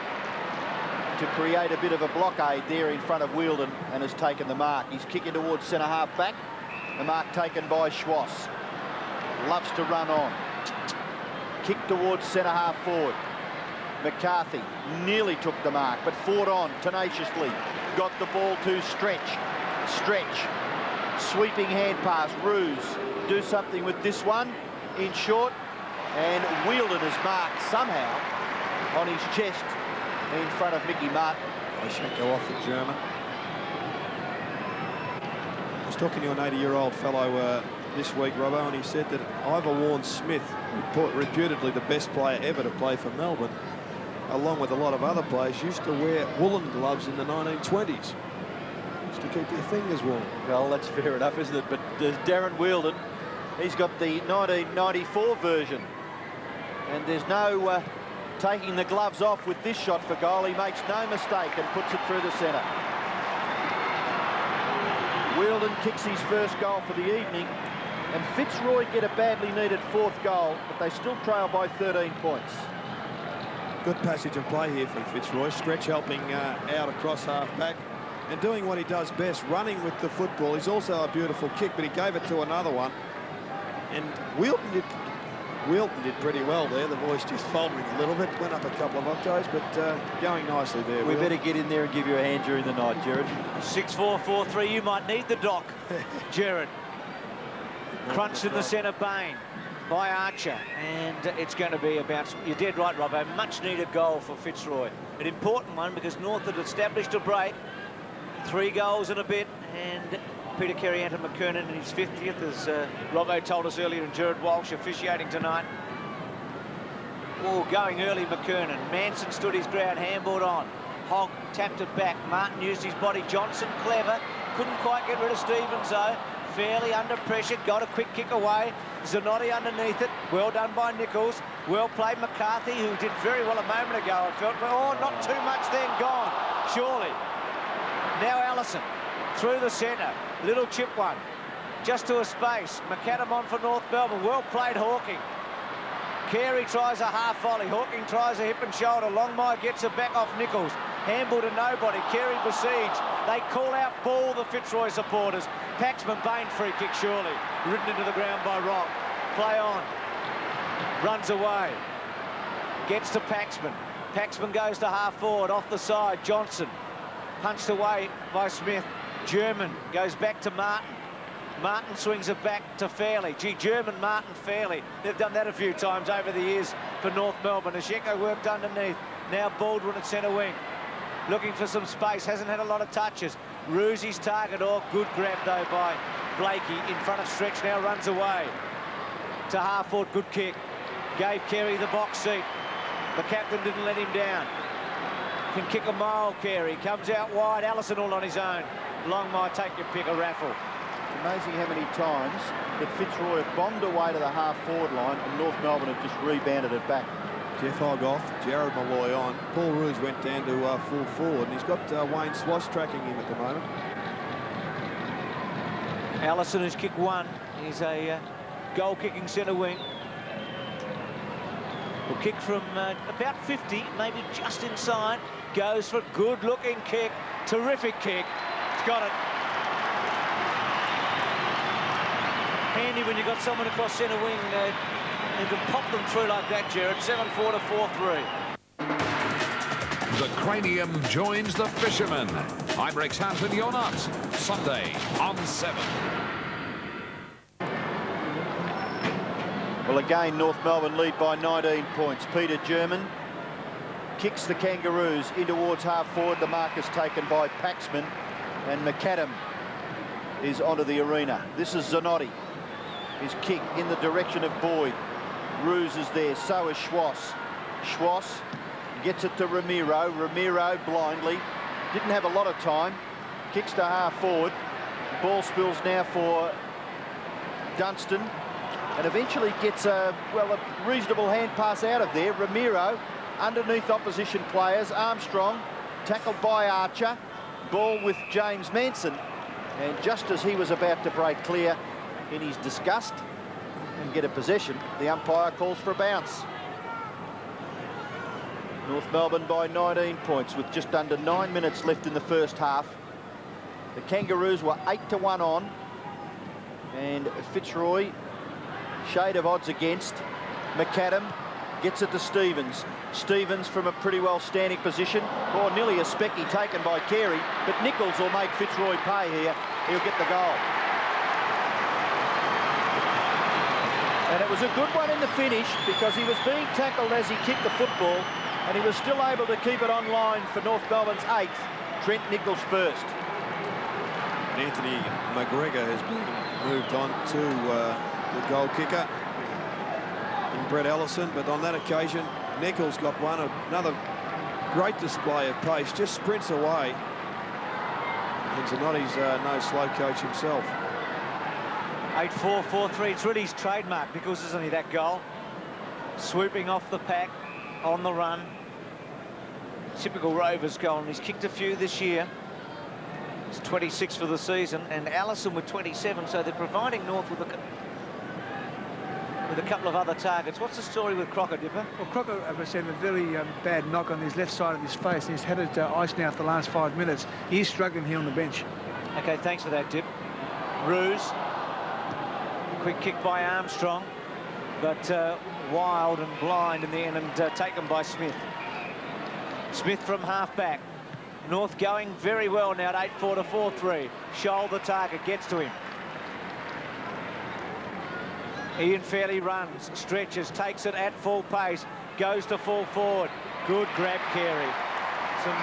to create a bit of a blockade there in front of Wheeldon and has taken the mark. He's kicking towards centre half back. The mark taken by Schwass. Loves to run on. Kick towards centre half forward. McCarthy nearly took the mark, but fought on tenaciously. Got the ball to Stretch. Sweeping hand pass. Roos do something with this one in short, and Wheeldon is marked somehow on his chest in front of Mickey Martin. I shan't go off the German. I was talking to an 80-year-old fellow this week, Robbo, and he said that Ivor Warren Smith, reputedly the best player ever to play for Melbourne, along with a lot of other players, used to wear woolen gloves in the 1920s. Used to keep their fingers warm. Well, that's fair enough, isn't it? But there's Darren Wheeldon. He's got the 1994 version. And there's no taking the gloves off with this shot for goal. He makes no mistake and puts it through the centre. Wheeldon kicks his first goal for the evening, and Fitzroy get a badly needed 4th goal, but they still trail by 13 points. Good passage of play here from Fitzroy. Stretch helping out across half-back and doing what he does best, running with the football. He's also a beautiful kick, but he gave it to another one. And Wheeldon did pretty well there. The voice just faltering a little bit. Went up a couple of octaves, but going nicely there. We better get in there and give you a hand during the night, Jared. 6-4-4-3. You might need the dock, Jared. Crunched in the centre, Bain by Archer, and it's going to be a bounce. You're dead right, Robbo. Much needed goal for Fitzroy. An important one because North had established a break. 3 goals and a bit, and Peter Carey-Anton-McKernan in his 50th, as Robbo told us earlier, and Jared Walsh officiating tonight. Oh, going early, McKernan. Manson stood his ground, handballed on. Hogg tapped it back. Martin used his body. Johnson, clever. Couldn't quite get rid of Stevens, though. Fairly under pressure, got a quick kick away. Zanotti underneath it. Well done by Nichols. Well played McCarthy, who did very well a moment ago, I felt. But, oh, not too much then, gone, surely. Now Allison, through the centre. Little chip one, just to a space. McAdam on for North Melbourne. Well played, Hawking. Carey tries a half volley. Hawking tries a hip and shoulder. Longmire gets it back off Nichols. Handball to nobody. Carey besieged. They call out ball, the Fitzroy supporters. Paxman, Bain, free kick surely. Ridden into the ground by Rock. Play on. Runs away. Gets to Paxman. Paxman goes to half forward, off the side. Johnson. Punched away by Smith. German goes back to Martin. Martin swings it back to Fairley. Gee, German, Martin, Fairley. They've done that a few times over the years for North Melbourne. Asheko worked underneath. Now Baldwin at centre wing. Looking for some space. Hasn't had a lot of touches. Ruzzi's target. Oh, good grab, though, by Blakey. In front of Stretch. Now runs away. To half forward. Good kick. Gave Carey the box seat. The captain didn't let him down. Can kick a mile, Carey. Comes out wide. Allison all on his own. Longmire, take your pick, a raffle. Amazing how many times that Fitzroy have bombed away to the half-forward line and North Melbourne have just rebounded it back. Jeff Hogg off, Jared Malloy on. Paul Roos went down to full forward, and he's got Wayne Sloss tracking him at the moment. Allison has kicked one. He's a goal-kicking centre wing. Will kick from about 50, maybe just inside. Goes for a good-looking kick. Terrific kick. He's got it. Handy when you've got someone across centre wing who can pop them through like that, Jared. 7-4 to 4-3. The Cranium joins the Fishermen. Ibrex Hampton, you're not. Sunday on 7. Well, again, North Melbourne lead by 19 points. Peter German kicks the Kangaroos in towards half-forward. The mark is taken by Paxman, and McAdam is onto the arena. This is Zanotti. His kick in the direction of Boyd. Roos is there, so is Schwass. Schwass gets it to Ramiro. Ramiro blindly. Didn't have a lot of time. Kicks to half-forward. Ball spills now for Dunstan. And eventually gets a reasonable hand pass out of there. Ramiro underneath opposition players. Armstrong tackled by Archer. Ball with James Manson. And just as he was about to break clear in his disgust and get a possession, the umpire calls for a bounce. North Melbourne by 19 points with just under 9 minutes left in the first half. The Kangaroos were 8-1 on, and Fitzroy, shade of odds against. McAdam gets it to Stevens. Stevens from a pretty well standing position. Oh, nearly a specky taken by Carey, but Nichols will make Fitzroy pay here. He'll get the goal. And it was a good one in the finish because he was being tackled as he kicked the football, and he was still able to keep it on line for North Melbourne's 8th. Trent Nichols first. Anthony McGregor has been moved on to the goal kicker in Brett Ellison, but on that occasion Nichols got another great display of pace, just sprints away, and Zanotti's no slow coach himself. 8-4, 4-3. It's really his trademark, Nichols, isn't he, that goal? Swooping off the pack, on the run. Typical Rovers goal. He's kicked a few this year. It's 26 for the season, and Allison with 27, so they're providing North with a couple of other targets. What's the story with Crocker, Dipper? Well, Crocker has had a very bad knock on his left side of his face, and he's had it ice now for the last 5 minutes. He's struggling here on the bench. Okay, thanks for that, Dip. Ruse. Quick kick by Armstrong, but wild and blind in the end, and taken by Smith. Smith from half-back. North going very well now at 8-4 to 4-3. Scholl, the target, gets to him. Ian Fairley runs, stretches, takes it at full pace, goes to full forward. Good grab, Carey. Some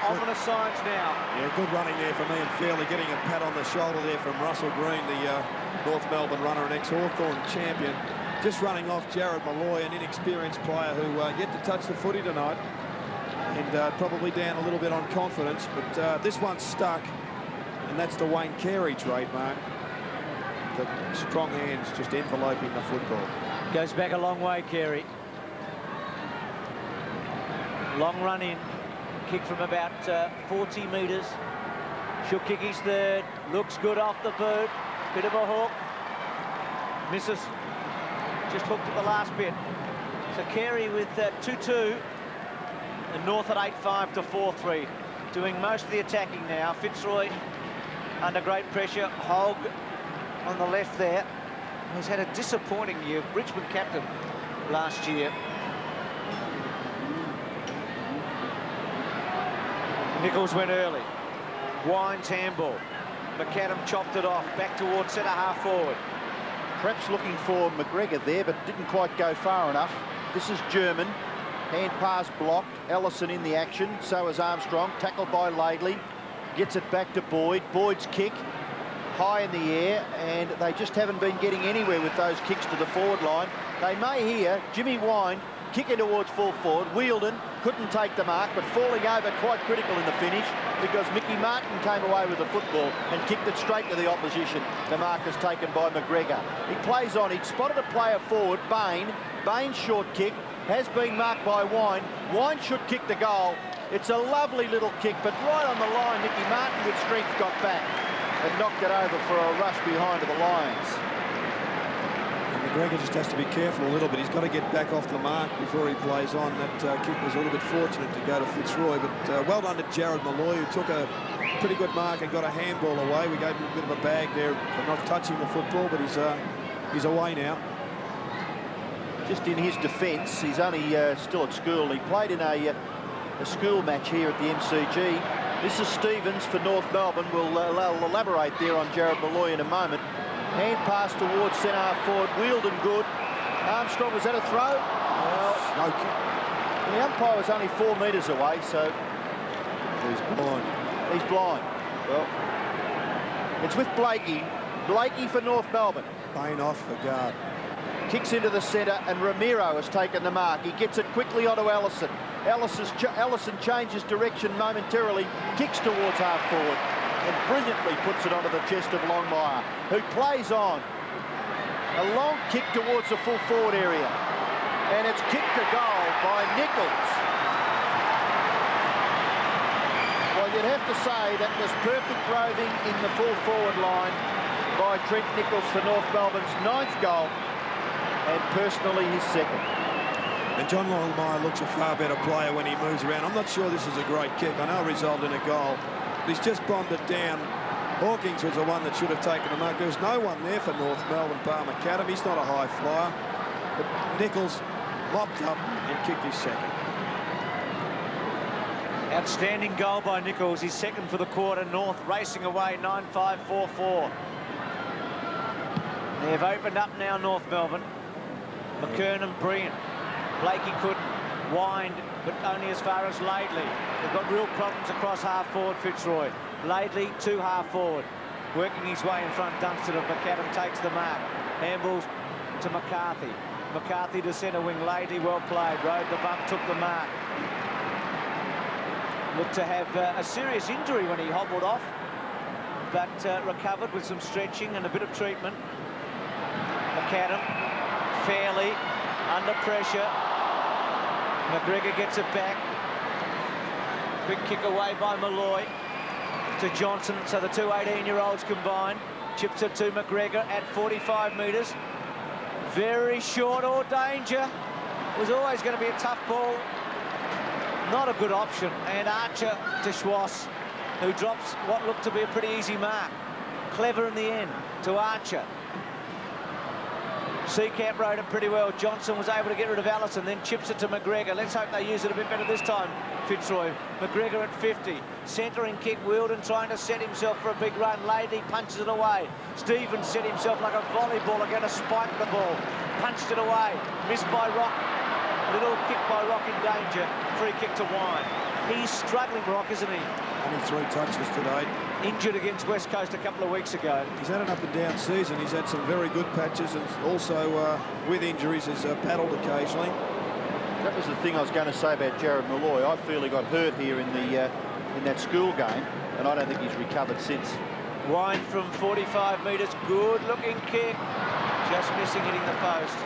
ominous signs now. Yeah, good running there from Ian Fairley, getting a pat on the shoulder there from Russell Green, the North Melbourne runner and ex-Hawthorn champion. Just running off Jared Malloy, an inexperienced player who yet to touch the footy tonight, and probably down a little bit on confidence, but this one's stuck, and that's the Wayne Carey trademark. The strong hands just enveloping the football. Goes back a long way, Carey. Long run in. Kick from about 40 metres. She'll kick his third. Looks good off the boot. Bit of a hook. Misses. Just hooked at the last bit. So Carey with 2-2. And North at 8-5 to 4-3. Doing most of the attacking now. Fitzroy under great pressure. Hogg on the left there. He's had a disappointing year. Richmond captain last year. Nichols went early. Wine's handball. McAdam chopped it off. Back towards centre half forward. Perhaps looking for McGregor there, but didn't quite go far enough. This is German. Hand pass blocked. Ellison in the action. So is Armstrong. Tackled by Laidley. Gets it back to Boyd. Boyd's kick. High in the air, and they just haven't been getting anywhere with those kicks to the forward line. They may hear Jimmy Wine kicking towards full forward. Wheeldon couldn't take the mark, but falling over quite critical in the finish because Mickey Martin came away with the football and kicked it straight to the opposition. The mark is taken by McGregor. He plays on. He'd spotted a player forward, Bain. Bain's short kick has been marked by Wine. Wine should kick the goal. It's a lovely little kick, but right on the line, Mickey Martin with strength got back and knocked it over for a rush behind to the Lions. And McGregor just has to be careful a little bit. He's got to get back off the mark before he plays on. That kick was a little bit fortunate to go to Fitzroy, but well done to Jared Malloy, who took a pretty good mark and got a handball away. We gave him a bit of a bag there for not touching the football, but he's away now. Just in his defence, he's only still at school. He played in a school match here at the MCG. This is Stevens for North Melbourne. We'll elaborate there on Jared Malloy in a moment. Hand pass towards centre half forward. Wheeldon good. Armstrong, was that a throw? Well, the umpire was only 4 metres away, so... He's blind. He's blind. Well, it's with Blakey. Blakey for North Melbourne. Bain off the guard. Kicks into the centre, and Ramiro has taken the mark. He gets it quickly onto Ellison. Ellison changes direction momentarily, kicks towards half forward, and brilliantly puts it onto the chest of Longmire, who plays on. A long kick towards the full forward area, and it's kicked to goal by Nichols. Well, you'd have to say that was perfect roving in the full forward line by Trent Nichols for North Melbourne's 9th goal, and personally his 2nd. And John Longmire looks a far better player when he moves around. I'm not sure this is a great kick. I know it resulted in a goal, but he's just bombed it down. Hawkins was the one that should have taken the mark. There was no one there for North Melbourne, bar McAdam. He's not a high flyer. But Nichols mopped up and kicked his 2nd. Outstanding goal by Nichols, his 2nd for the quarter. North racing away, 9-5, 4-4. They've opened up now, North Melbourne. McKernan, brilliant. Blakey couldn't. Wind, but only as far as Laidley. They've got real problems across half forward, Fitzroy. Laidley, 2 half forward. Working his way in front, Dunstan of McAdam takes the mark. Handballs to McCarthy. McCarthy to centre wing. Laidley, well played. Rode the bump, took the mark. Looked to have a serious injury when he hobbled off, but recovered with some stretching and a bit of treatment. McAdam, fairly under pressure. McGregor gets it back. Quick kick away by Malloy to Johnson, so the two 18-year-olds combine. Chips it to McGregor at 45 metres. Very short or danger. Was always going to be a tough ball. Not a good option. And Archer to Schwass, who drops what looked to be a pretty easy mark. Clever in the end to Archer. Seacamp rode it pretty well. Johnson was able to get rid of Allison, then chips it to McGregor. Let's hope they use it a bit better this time, Fitzroy. McGregor at 50. Centering kick, Wheeldon trying to set himself for a big run. Lady punches it away. Stevens set himself like a volleyballer, going to spike the ball. Punched it away. Missed by Rock. Little kick by Rock in danger. Free kick to Wine. He's struggling, Rock, isn't he? Only 3 touches today. Injured against West Coast a couple of weeks ago. He's had an up-and-down season. He's had some very good patches, and also with injuries has paddled occasionally. That was the thing I was going to say about Jared Malloy. I feel he got hurt here in that school game, and I don't think he's recovered since. Wine from 45 metres, good-looking kick. Just missing hitting the post.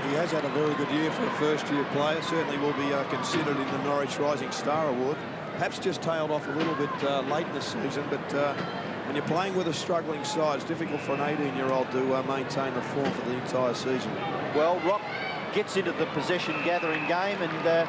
He has had a very good year for a first-year player. Certainly will be considered in the Norwich Rising Star Award. Perhaps just tailed off a little bit late in the season, but when you're playing with a struggling side, it's difficult for an 18-year-old to maintain the form for the entire season. Well, Rock gets into the possession-gathering game and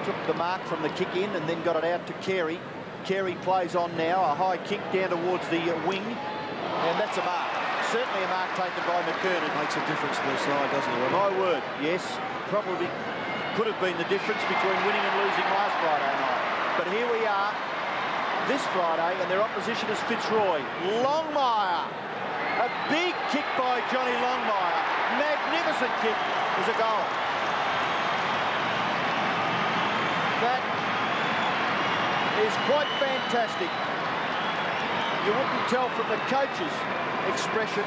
took the mark from the kick in and then got it out to Carey. Carey plays on now, a high kick down towards the wing, and that's a mark. Certainly a mark taken by McKernan. Makes a difference to the side, doesn't it? My word, yes. Probably could have been the difference between winning and losing last Friday night. But here we are this Friday, and their opposition is Fitzroy. Longmire. A big kick by Johnny Longmire. Magnificent kick. Is a goal. That is quite fantastic. You wouldn't tell from the coach's expression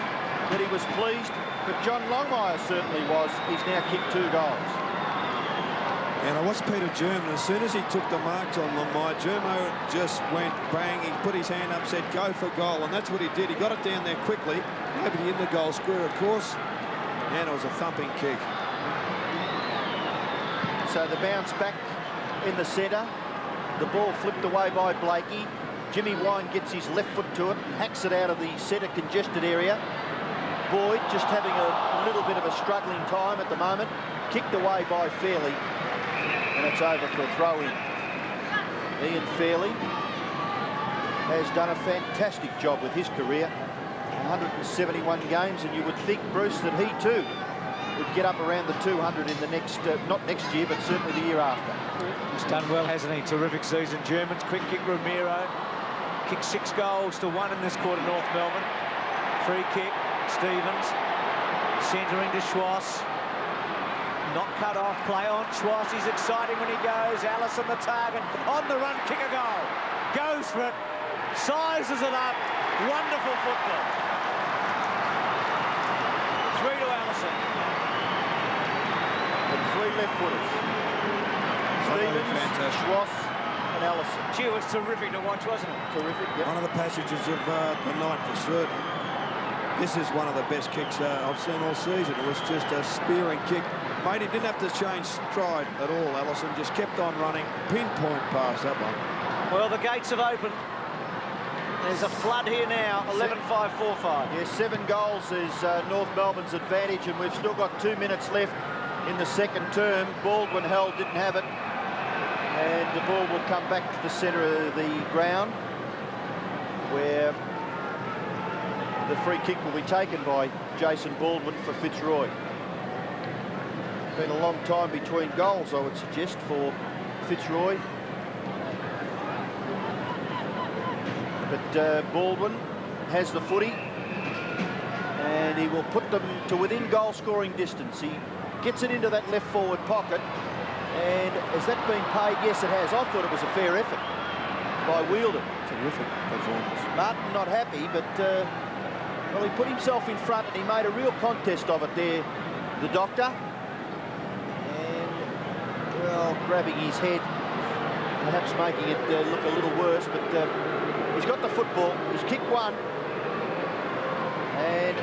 that he was pleased, but John Longmire certainly was. He's now kicked 2 goals. And I watched Peter German. As soon as he took the marks on Longmire, Germo just went bang. He put his hand up, said go for goal, and that's what he did. He got it down there quickly. Nobody in the goal square, of course, and it was a thumping kick. So the bounce back in the centre. The ball flipped away by Blakey. Jimmy Wine gets his left foot to it, hacks it out of the centre congested area. Boyd just having a little bit of a struggling time at the moment. Kicked away by Fairley. And it's over for a throw-in. Ian Fairley has done a fantastic job with his career. 171 games, and you would think, Bruce, that he too would get up around the 200 in the next, not next year, but certainly the year after. He's done well, hasn't he? Terrific season. Germans, quick kick, Ramiro. Kicked 6 goals to 1 in this quarter, North Melbourne. Free kick, Stevens. Centering to Schwass. Not cut off, play on Schwass. He's exciting when he goes. Allison the target. On the run, kick a goal. Goes for it. Sizes it up. Wonderful football. 3 to Allison. And 3 left-footers. Stevens, Schwass and Allison. Gee, it was terrific to watch, wasn't it? Terrific, yep. One of the passages of the night for certain. This is one of the best kicks I've seen all season. It was just a spearing kick. Mate, he didn't have to change stride at all, Allison. Just kept on running. Pinpoint pass, that one. Well, the gates have opened. There's a flood here now, 11-5-4-5. Yeah, 7 goals is North Melbourne's advantage, and we've still got 2 minutes left in the second term. Baldwin held, didn't have it. And the ball will come back to the centre of the ground, where the free kick will be taken by Jason Baldwin for Fitzroy. Been a long time between goals, I would suggest, for Fitzroy. But Baldwin has the footy, and he will put them to within goal-scoring distance. He gets it into that left forward pocket, and has that been paid? Yes, it has. I thought it was a fair effort by Wheeldon. Terrific performance. Martin not happy, but well, he put himself in front and he made a real contest of it there, the doctor. And, well, grabbing his head, perhaps making it look a little worse, but he's got the football. He's kicked 1. And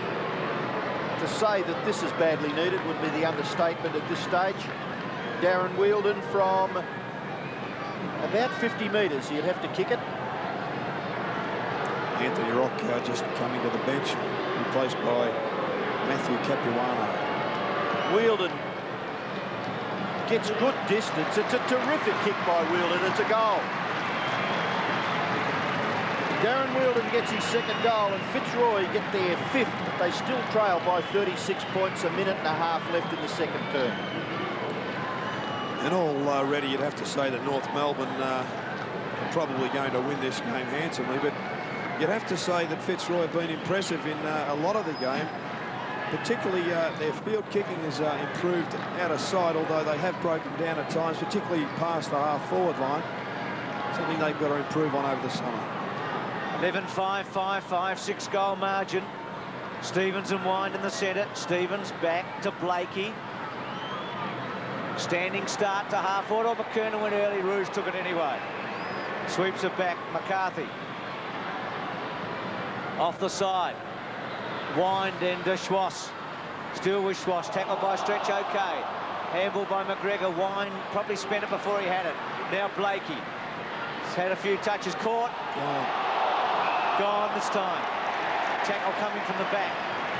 to say that this is badly needed would be the understatement at this stage. Darren Wheeldon from about 50 metres. He'd have to kick it. Anthony Rock just coming to the bench, replaced by Matthew Capuano. Wheeldon gets good distance. It's a terrific kick by Wheeldon. It's a goal. Darren Wheeldon gets his second goal, and Fitzroy get their fifth, but they still trail by 36 points, a minute and a half left in the second term. And already you'd have to say that North Melbourne are probably going to win this game handsomely, but you'd have to say that Fitzroy have been impressive in a lot of the game. Particularly their field kicking has improved out of sight, although they have broken down at times, particularly past the half-forward line. Something they've got to improve on over the summer. 11-5, 5-5, 6-goal margin. Stevens and Wind in the centre. Stevens back to Blakey. Standing start to half-forward. Oh, McKernan went early. Roos took it anyway. Sweeps it back. McCarthy. Off the side. Wind and Schwass. Still with Schwass. Tackled by Stretch, okay. Handball by McGregor. Wind probably spent it before he had it. Now Blakey. He's had a few touches. Caught. Gone this time. Tackle coming from the back.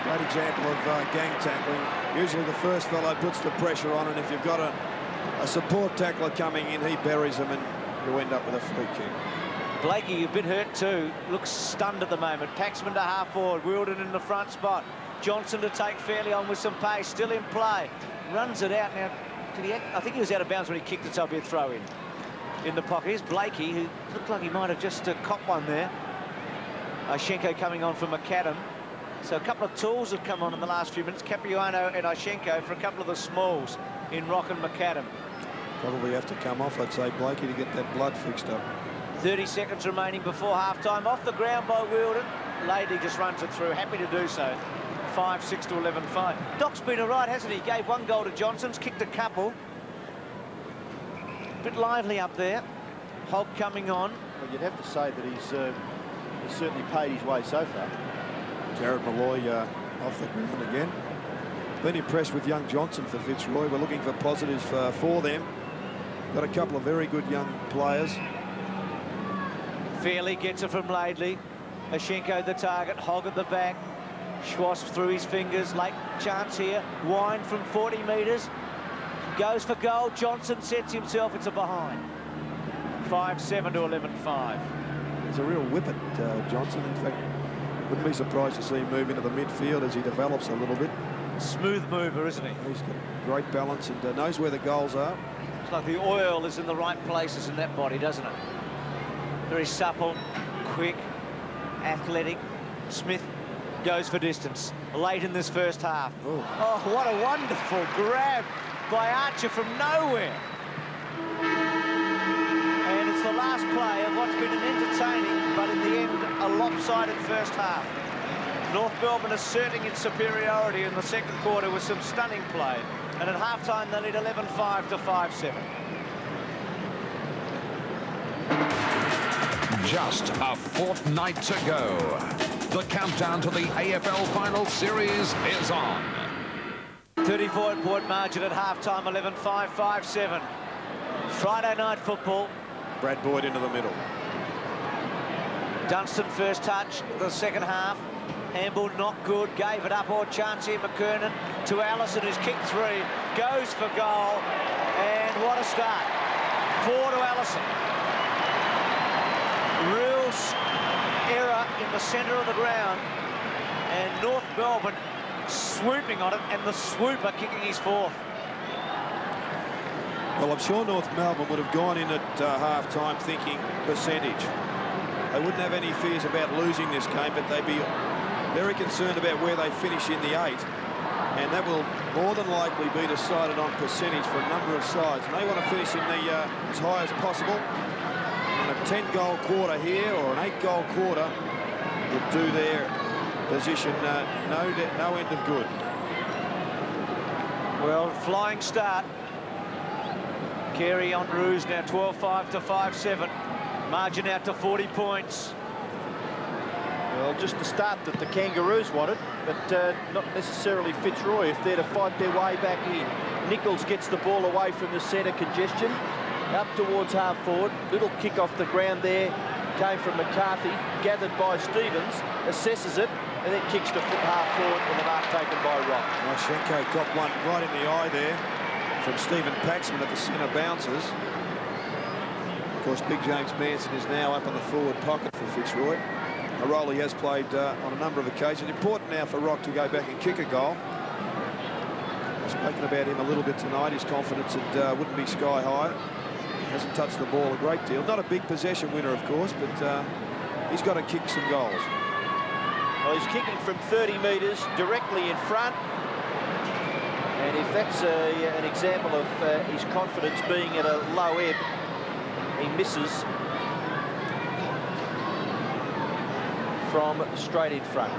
Great example of gang tackling. Usually the first fellow puts the pressure on, and if you've got a support tackler coming in, he buries them, and you end up with a free kick. Blakey, you've been hurt too. Looks stunned at the moment. Paxman to half forward. Wheeldon in the front spot. Johnson to take fairly on with some pace. Still in play. Runs it out now. I think he was out of bounds when he kicked it, so it'll be a throw in the pocket. Here's Blakey, who looked like he might have just copped one there. Ishenko coming on for McAdam. So a couple of tools have come on in the last few minutes. Capuano and Ishenko for a couple of the smalls in Rock and McAdam. Probably have to come off, I'd say, Blakey, to get that blood fixed up. 30 seconds remaining before half-time. Off the ground by Wheeldon. Lady just runs it through. Happy to do so. 5-6 to 11-5. Doc's been all right, hasn't he? Gave one goal to Johnson's, kicked a couple. Bit lively up there. Hogg coming on. Well, you'd have to say that he's certainly paid his way so far. Jared Malloy off the ground again. Been impressed with young Johnson for Fitzroy. We're looking for positives for them. Got a couple of very good young players. Fairley gets it from Laidley. Ishenko the target. Hogg at the back. Schwass through his fingers. Late chance here. Wind from 40 metres. Goes for goal. Johnson sets himself. It's a behind. 5-7 to 11-5. He's a real whippet, Johnson. In fact, wouldn't be surprised to see him move into the midfield as he develops a little bit. Smooth mover, isn't he? He's got great balance and knows where the goals are. It's like the oil is in the right places in that body, doesn't it? Very supple, quick, athletic. Smith goes for distance late in this first half. Ooh. Oh, what a wonderful grab by Archer from nowhere. And it's the last play of what's been an entertaining, but in the end, a lopsided first half. North Melbourne asserting its superiority in the second quarter with some stunning play. And at halftime, they lead 11-5 to 5-7. Just a fortnight to go. The countdown to the AFL Final Series is on. 34-point margin at halftime, 11-5, 5-7. Friday night football. Brad Boyd into the middle. Dunstan first touch, the second half. Handball not good, gave it up, or chance here, McKernan to Allison, who's kicked three, goes for goal, and what a start. 4 to Allison. Real error in the centre of the ground, and North Melbourne swooping on it, and the swooper kicking his fourth. Well, I'm sure North Melbourne would have gone in at half-time thinking percentage. They wouldn't have any fears about losing this game, but they'd be very concerned about where they finish in the 8. And that will more than likely be decided on percentage for a number of sides. And they want to finish in the as high as possible. And a 10-goal quarter here or an 8-goal quarter would do their position no end of good. Well, flying start. Carey on Roos now, 12-5 to 5-7. Margin out to 40 points. Well, just the start that the Kangaroos wanted, but not necessarily Fitzroy if they're to fight their way back in. Nichols gets the ball away from the centre congestion, up towards half forward. Little kick off the ground there, came from McCarthy, gathered by Stevens, assesses it, and then kicks to half forward, and the mark taken by Rock. Marchenko got one right in the eye there from Stephen Paxman at the centre bounces. Of course, Big James Manson is now up in the forward pocket for Fitzroy, a role he has played on a number of occasions. Important now for Rock to go back and kick a goal. I've spoken about him a little bit tonight. His confidence wouldn't be sky high. Hasn't touched the ball a great deal. Not a big possession winner, of course, but he's got to kick some goals. Well, he's kicking from 30 metres directly in front. And if that's an example of his confidence being at a low ebb, he misses from straight in front.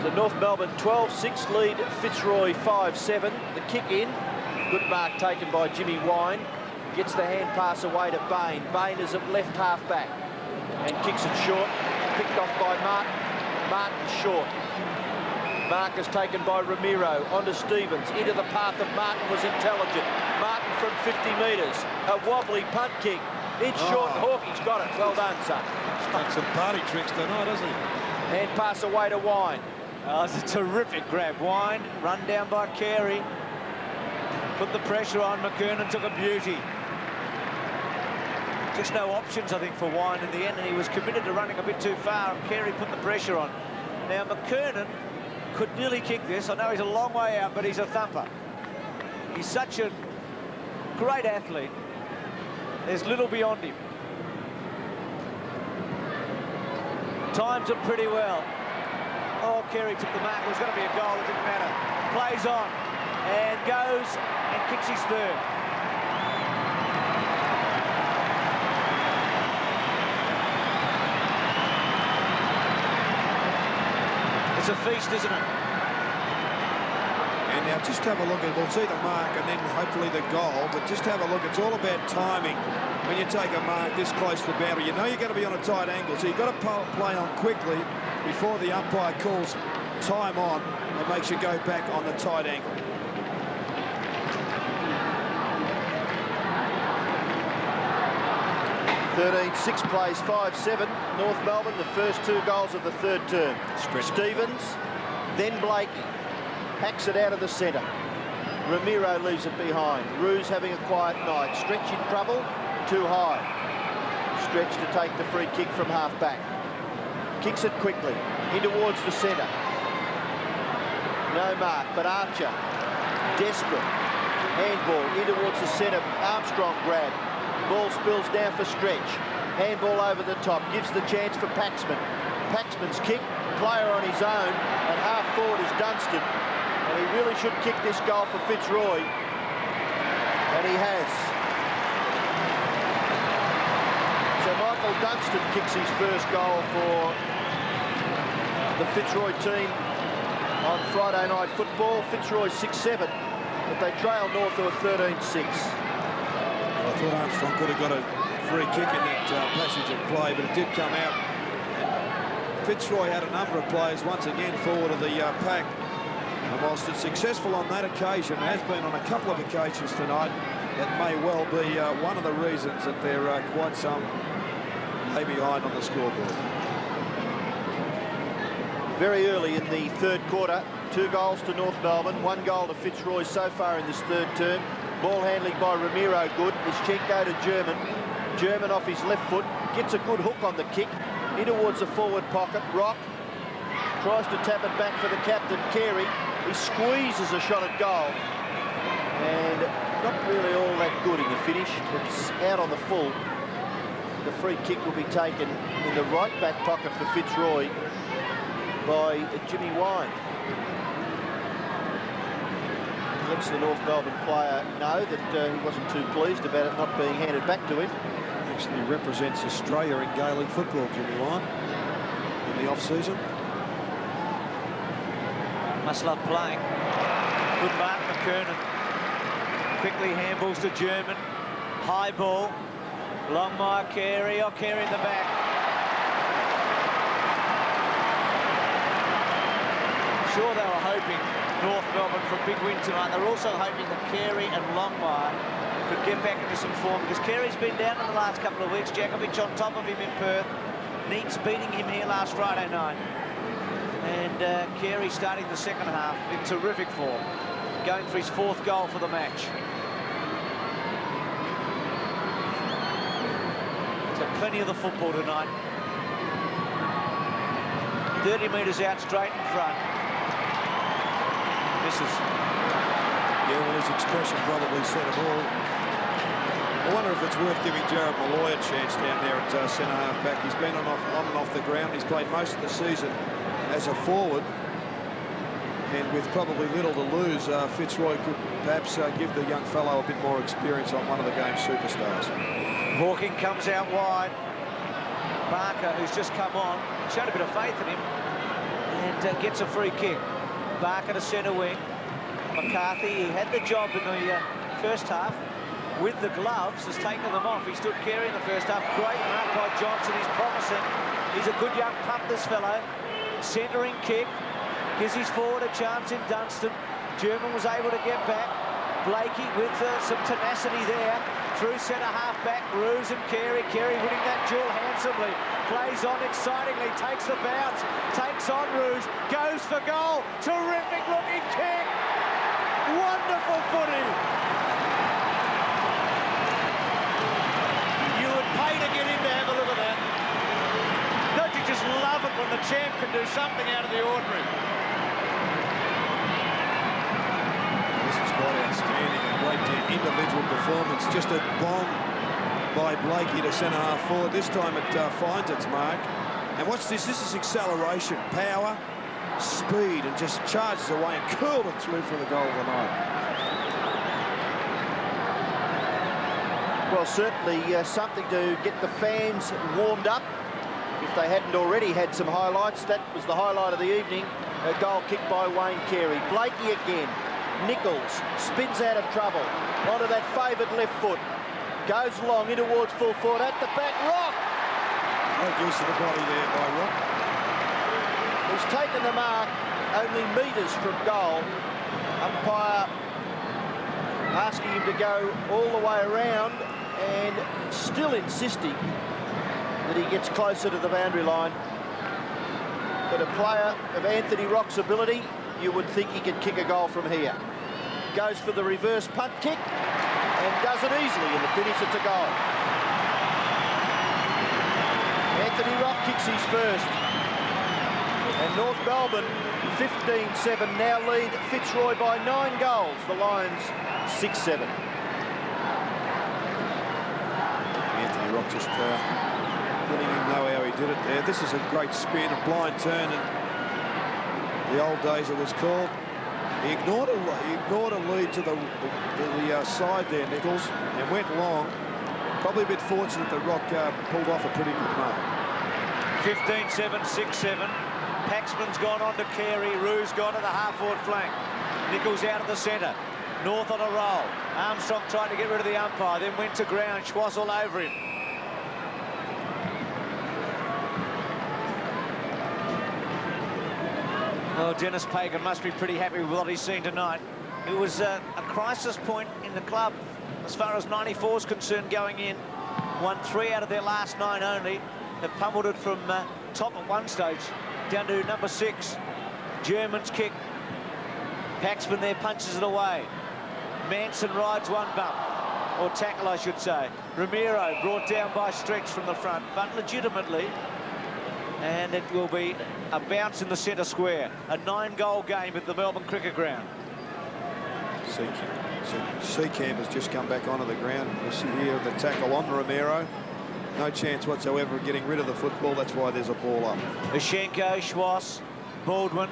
So North Melbourne 12-6 lead Fitzroy 5-7. The kick in. Good mark taken by Jimmy Wine. Gets the hand pass away to Bain. Bain is at left half back and kicks it short. Picked off by Martin. Martin short. Mark is taken by Ramiro. Onto Stevens. Into the path of Martin was intelligent. Martin from 50 metres. A wobbly punt kick. It's short and Hawkey's got it. Well done, son. He's done some party tricks tonight, hasn't he? Hand pass away to Wine. Oh, it's a terrific grab. Wine, run down by Carey. Put the pressure on. McKernan took a beauty. Just no options, I think, for Wine in the end, and he was committed to running a bit too far, and Carey put the pressure on. Now, McKernan could nearly kick this. I know he's a long way out, but he's a thumper. He's such a great athlete. There's little beyond him. Times it pretty well. Oh, Carey took the mark. It was going to be a goal. It didn't matter. Plays on and goes and kicks his third. It's a feast, isn't it? And now just have a look at, we'll see the mark and then hopefully the goal, but just have a look. It's all about timing. When you take a mark this close to the boundary, you know you're going to be on a tight angle, so you've got to play on quickly before the umpire calls time on and makes you go back on the tight angle. Six plays 5-7. North Melbourne, the first two goals of the third term. Stevens, then Blakey. Hacks it out of the centre. Ramiro leaves it behind. Roos having a quiet night. Stretch in trouble, too high. Stretch to take the free kick from half back. Kicks it quickly, in towards the centre. No mark, but Archer, desperate. Handball, in towards the centre. Armstrong grab. Ball spills down for Stretch. Handball over the top, gives the chance for Paxman. Paxman's kick, player on his own, and half forward is Dunstan. And he really should kick this goal for Fitzroy. And he has. So Michael Dunstan kicks his first goal for the Fitzroy team on Friday Night Football. Fitzroy 6-7, but they trail North to a 13-6. I thought Armstrong could have got a free kick in that passage of play, but it did come out. And Fitzroy had a number of players once again forward of the pack. And whilst it's successful on that occasion, has been on a couple of occasions tonight, that may well be one of the reasons that they're quite some way behind on the scoreboard. Very early in the third quarter, 2 goals to North Melbourne, 1 goal to Fitzroy so far in this third term. Ball handling by Ramiro good. Ischenko to German. German off his left foot. Gets a good hook on the kick. In towards the forward pocket. Rock tries to tap it back for the captain, Carey. He squeezes a shot at goal. And not really all that good in the finish. It's out on the full. The free kick will be taken in the right back pocket for Fitzroy by Jimmy Wine. Lets the North Melbourne player know that he wasn't too pleased about it not being handed back to him. Actually represents Australia in Gaelic football, Jimmy Wine, in the off-season. Must love playing. Good mark, McKernan. Quickly handballs to German. High ball. Longmire, Carey. Oh, Carey in the back. sure they were hoping North Melbourne for a big win tonight. They're also hoping that Carey and Longmire could get back into some form, because Carey's been down in the last couple of weeks. Djokovic on top of him in Perth. Neats beating him here last Friday night. And Carey starting the second half in terrific form, going for his 4th goal for the match. So plenty of the football tonight. 30 metres out straight in front. Misses. Yeah, well, his expression probably said it all. I wonder if it's worth giving Jared Malloy a chance down there at centre-half back. He's been on and off the ground. He's played most of the season as a forward. And with probably little to lose, Fitzroy could perhaps give the young fellow a bit more experience on one of the game's superstars. Hawking comes out wide. Barker, who's just come on, showed a bit of faith in him, and gets a free kick. Barker to centre wing. McCarthy, he had the job in the first half with the gloves, has taken them off. He stood Carey in the first half. Great mark by Johnson. He's promising. He's a good young pup, this fellow. Centering kick. Gives his forward a chance in Dunstan. German was able to get back. Blakey with some tenacity there. Through centre-half back, Roos and Carey. Carey winning that duel handsomely. Plays on excitingly, takes the bounce, takes on Roos, goes for goal. Terrific looking kick. Wonderful footy. You would pay to get him to have a look at that. Don't you just love it when the champ can do something out of the ordinary? Quite outstanding, a great individual performance. Just a bomb by Blakey to centre-half forward. This time it finds its mark. And watch this. This is acceleration, power, speed, and just charges away and curled it through for the goal of the night. Well, certainly something to get the fans warmed up. If they hadn't already had some highlights, that was the highlight of the evening. A goal kick by Wayne Carey. Blakey again. Nichols spins out of trouble onto that favoured left foot, goes long in towards full forward at the back. Rock! Great use of the body there by Rock. He's taken the mark only metres from goal. Umpire asking him to go all the way around and still insisting that he gets closer to the boundary line. But a player of Anthony Rock's ability, you would think he could kick a goal from here. Goes for the reverse punt kick and does it easily in the finish. It's a goal. Anthony Rock kicks his first. And North Melbourne 15-7 now lead Fitzroy by 9 goals. The Lions 6-7. Anthony Rock just letting him know how he did it there. This is a great spin, a blind turn, and the old days it was called. He ignored a lead to the side there, Nichols, and went long. Probably a bit fortunate that Rock pulled off a pretty good mark. 15-7, 6-7. Paxman's gone on to Carey. Roos gone to the half-forward flank. Nichols out of the centre. North on a roll. Armstrong tried to get rid of the umpire, then went to ground. Schwass all over him. Well, Dennis Pagan must be pretty happy with what he's seen tonight. It was a crisis point in the club as far as 94 is concerned going in. Won 3 out of their last 9 only. They've pummeled it from top at one stage down to number 6. German's kick. Paxman there punches it away. Manson rides one bump, or tackle I should say. Ramiro brought down by Stretch from the front, but legitimately. And it will be a bounce in the centre square. A 9-goal game at the Melbourne Cricket Ground. Seacamp has just come back onto the ground. You see here the tackle on Ramiro. No chance whatsoever of getting rid of the football. That's why there's a ball up. Ushenko, Schwass, Baldwin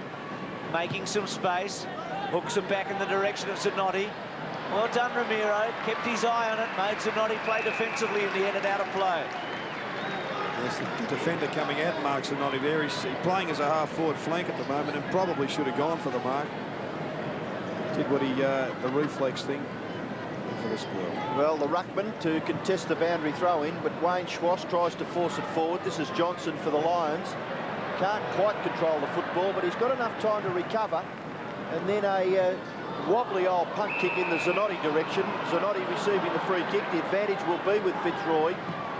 making some space. Hooks it back in the direction of Zanotti. Well done, Ramiro. Kept his eye on it. Made Zanotti play defensively in the end and out of play. Yes, the defender coming out, Mark Zanotti there. He's playing as a half-forward flank at the moment and probably should have gone for the mark. Did what he, the reflex thing for the squirrel. Well, the ruckman to contest the boundary throw-in, but Wayne Schwass tries to force it forward. This is Johnson for the Lions. Can't quite control the football, but he's got enough time to recover. And then a wobbly old punt kick in the Zanotti direction. Zanotti receiving the free kick. The advantage will be with Fitzroy.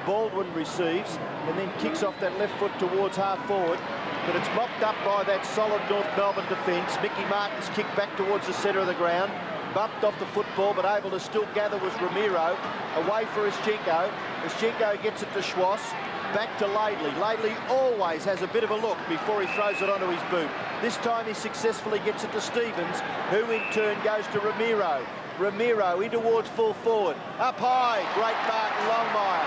Baldwin receives and then kicks off that left foot towards half forward. But it's mopped up by that solid North Melbourne defence. Mickey Martin's kick back towards the centre of the ground. Bumped off the football, but able to still gather was Ramiro. Away for Ischenko. Ischenko gets it to Schwass. Back to Laidley. Laidley always has a bit of a look before he throws it onto his boot. This time he successfully gets it to Stevens, who in turn goes to Ramiro. Ramiro in towards full forward. Up high. Great mark, Longmire.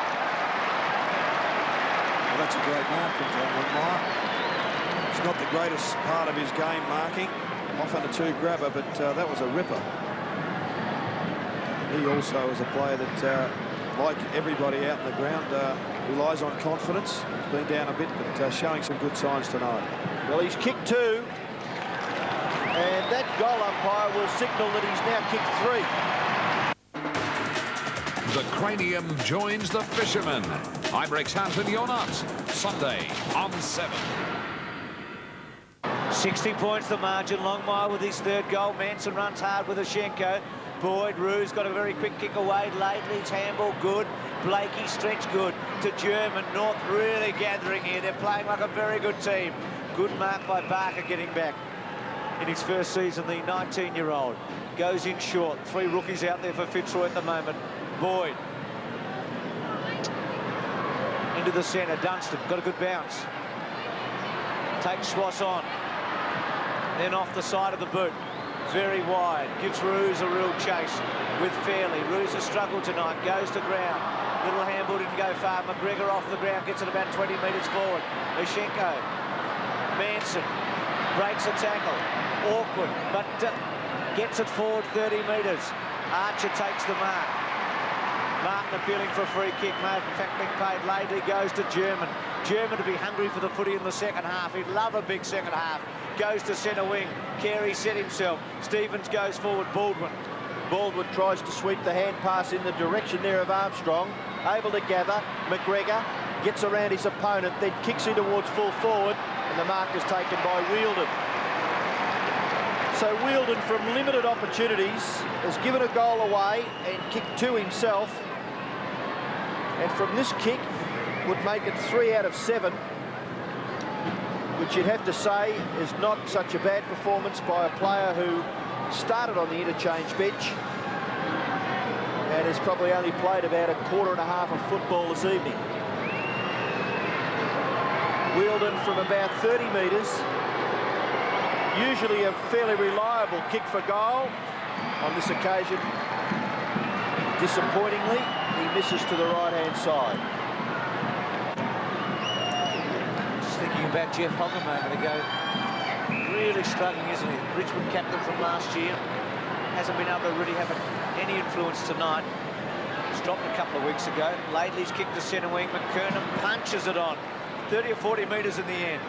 Well, that's a great mark from John Longmire. It's not the greatest part of his game marking. Off on a two-grabber, but that was a ripper. He also is a player that, like everybody out in the ground, relies on confidence. He's been down a bit, but showing some good signs tonight. Well, he's kicked 2. And that goal umpire will signal that he's now kicked 3. The Cranium joins the Fishermen. I'm Rex Hunt and you're not. Sunday on 7. 60 points the margin. Longmire with his 3rd goal. Manson runs hard with Ischenko. Boyd, Roos got a very quick kick away. Laidley's handball good. Blakey stretch good to German. North really gathering here. They're playing like a very good team. Good mark by Barker getting back in his first season. The 19-year-old goes in short. 3 rookies out there for Fitzroy at the moment. Boyd into the centre. Dunstan got a good bounce. Takes Schwass on. Then off the side of the boot. Very wide. Gives Roos a real chase with Fairley. Roos has struggled tonight. Goes to ground. Little handball didn't go far. McGregor off the ground. Gets it about 20 metres forward. Ischenko. Manson. Breaks a tackle. Awkward. But gets it forward 30 metres. Archer takes the mark. Martin appealing for a free kick. May in fact being paid. Laidley goes to German. German to be hungry for the footy in the second half. He'd love a big second half. Goes to centre wing. Carey set himself. Stevens goes forward. Baldwin. Baldwin tries to sweep the hand pass in the direction there of Armstrong. Able to gather. McGregor gets around his opponent, then kicks in towards full forward, and the mark is taken by Wheeldon. So Wheeldon, from limited opportunities, has given a goal away and kicked 2 himself. And from this kick, would make it 3 out of 7. Which you'd have to say is not such a bad performance by a player who started on the interchange bench and has probably only played about a quarter and a half of football this evening. Wheeldon from about 30 metres. Usually a fairly reliable kick for goal. On this occasion, disappointingly, he misses to the right-hand side. Thinking about Jeff Hogg a moment ago. Really struggling, isn't he? Richmond captain from last year. Hasn't been able to really have any influence tonight. He's dropped a couple of weeks ago. Laidley's kicked to centre wing. McKernan punches it on. 30 or 40 metres in the end.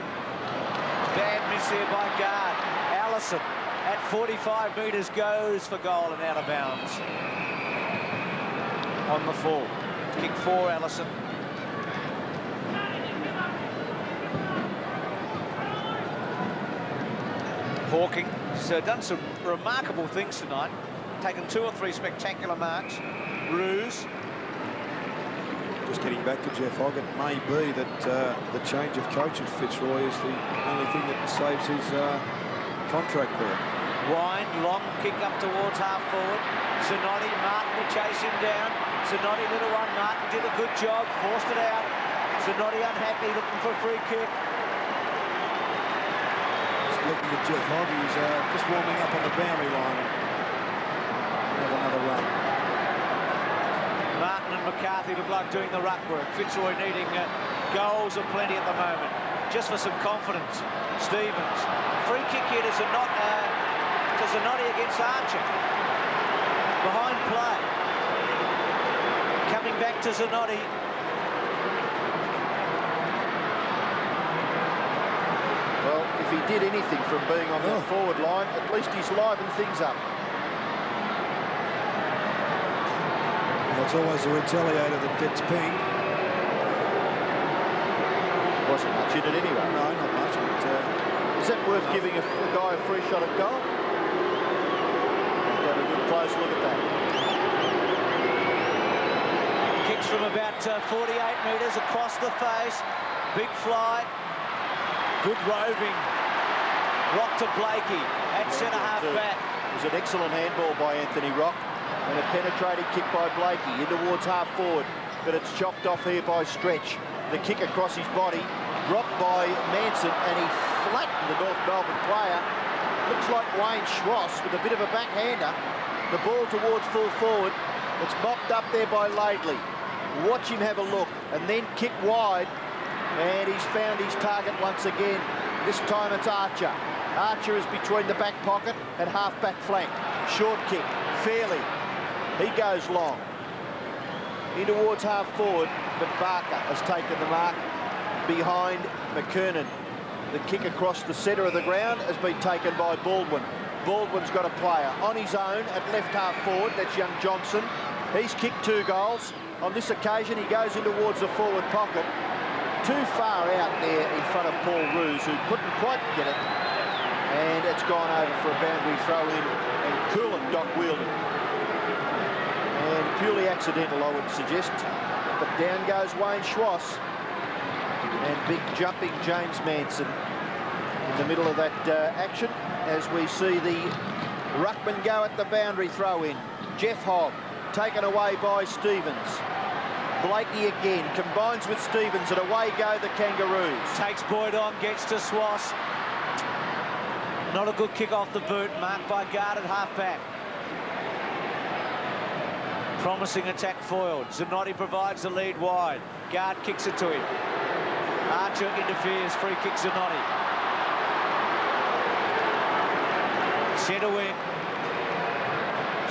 Bad miss there by guard. Allison at 45 metres goes for goal and out of bounds. On the fall. Kick 4, Allison. Hawking has done some remarkable things tonight. Taken 2 or 3 spectacular marks. Roos. Just getting back to Jeff Hogg, it may be that the change of coach at Fitzroy is the only thing that saves his contract there. Wind, long kick up towards half forward. Zanotti, Martin to chase him down. Zanotti, little one. Martin did a good job, forced it out. Zanotti unhappy, looking for a free kick. Looking at Jeff Hogg, he's just warming up on the boundary line. Have another run. Martin and McCarthy look like doing the ruck work. Fitzroy needing goals aplenty at the moment. Just for some confidence. Stevens. Free kick here to Zanotti against Archer. Behind play. Coming back to Zanotti. Well, if he did anything from being on the forward line, at least he's livened things up. Well, it's always the retaliator that gets pinged. Wasn't much in it anyway. No, not much. But, is that worth giving a guy a free shot at goal? Let's have a good close look at that. Kicks from about 48 metres across the face. Big fly. Good roving. Rock to Blakey at centre-half back. It was an excellent handball by Anthony Rock and a penetrating kick by Blakey in towards half-forward, but it's chopped off here by Stretch. The kick across his body, dropped by Manson, and he flattened the North Melbourne player. Looks like Wayne Schwass with a bit of a backhander. The ball towards full forward. It's mopped up there by Laidley. Watch him have a look, and then kick wide, and he's found his target once again. This time it's Archer. Archer is between the back pocket and half-back flank. Short kick, Fairley. He goes long. In towards half-forward, but Barker has taken the mark behind McKernan. The kick across the centre of the ground has been taken by Baldwin. Baldwin's got a player on his own at left half-forward. That's young Johnson. He's kicked 2 goals. On this occasion, he goes in towards the forward pocket. Too far out there in front of Paul Roos, who couldn't quite get it. And it's gone over for a boundary throw-in, and Coolan Doc wheeled it. And purely accidental, I would suggest. But down goes Wayne Schwass. And big jumping James Manson in the middle of that action as we see the ruckman go at the boundary throw-in. Jeff Hogg taken away by Stevens. Blakey again combines with Stevens, and away go the Kangaroos. Takes Boyd on, gets to Schwass. Not a good kick off the boot, marked by guard at half-back. Promising attack foiled. Zanotti provides the lead wide. Guard kicks it to him. Archer interferes, free kick Zanotti. Centre wing.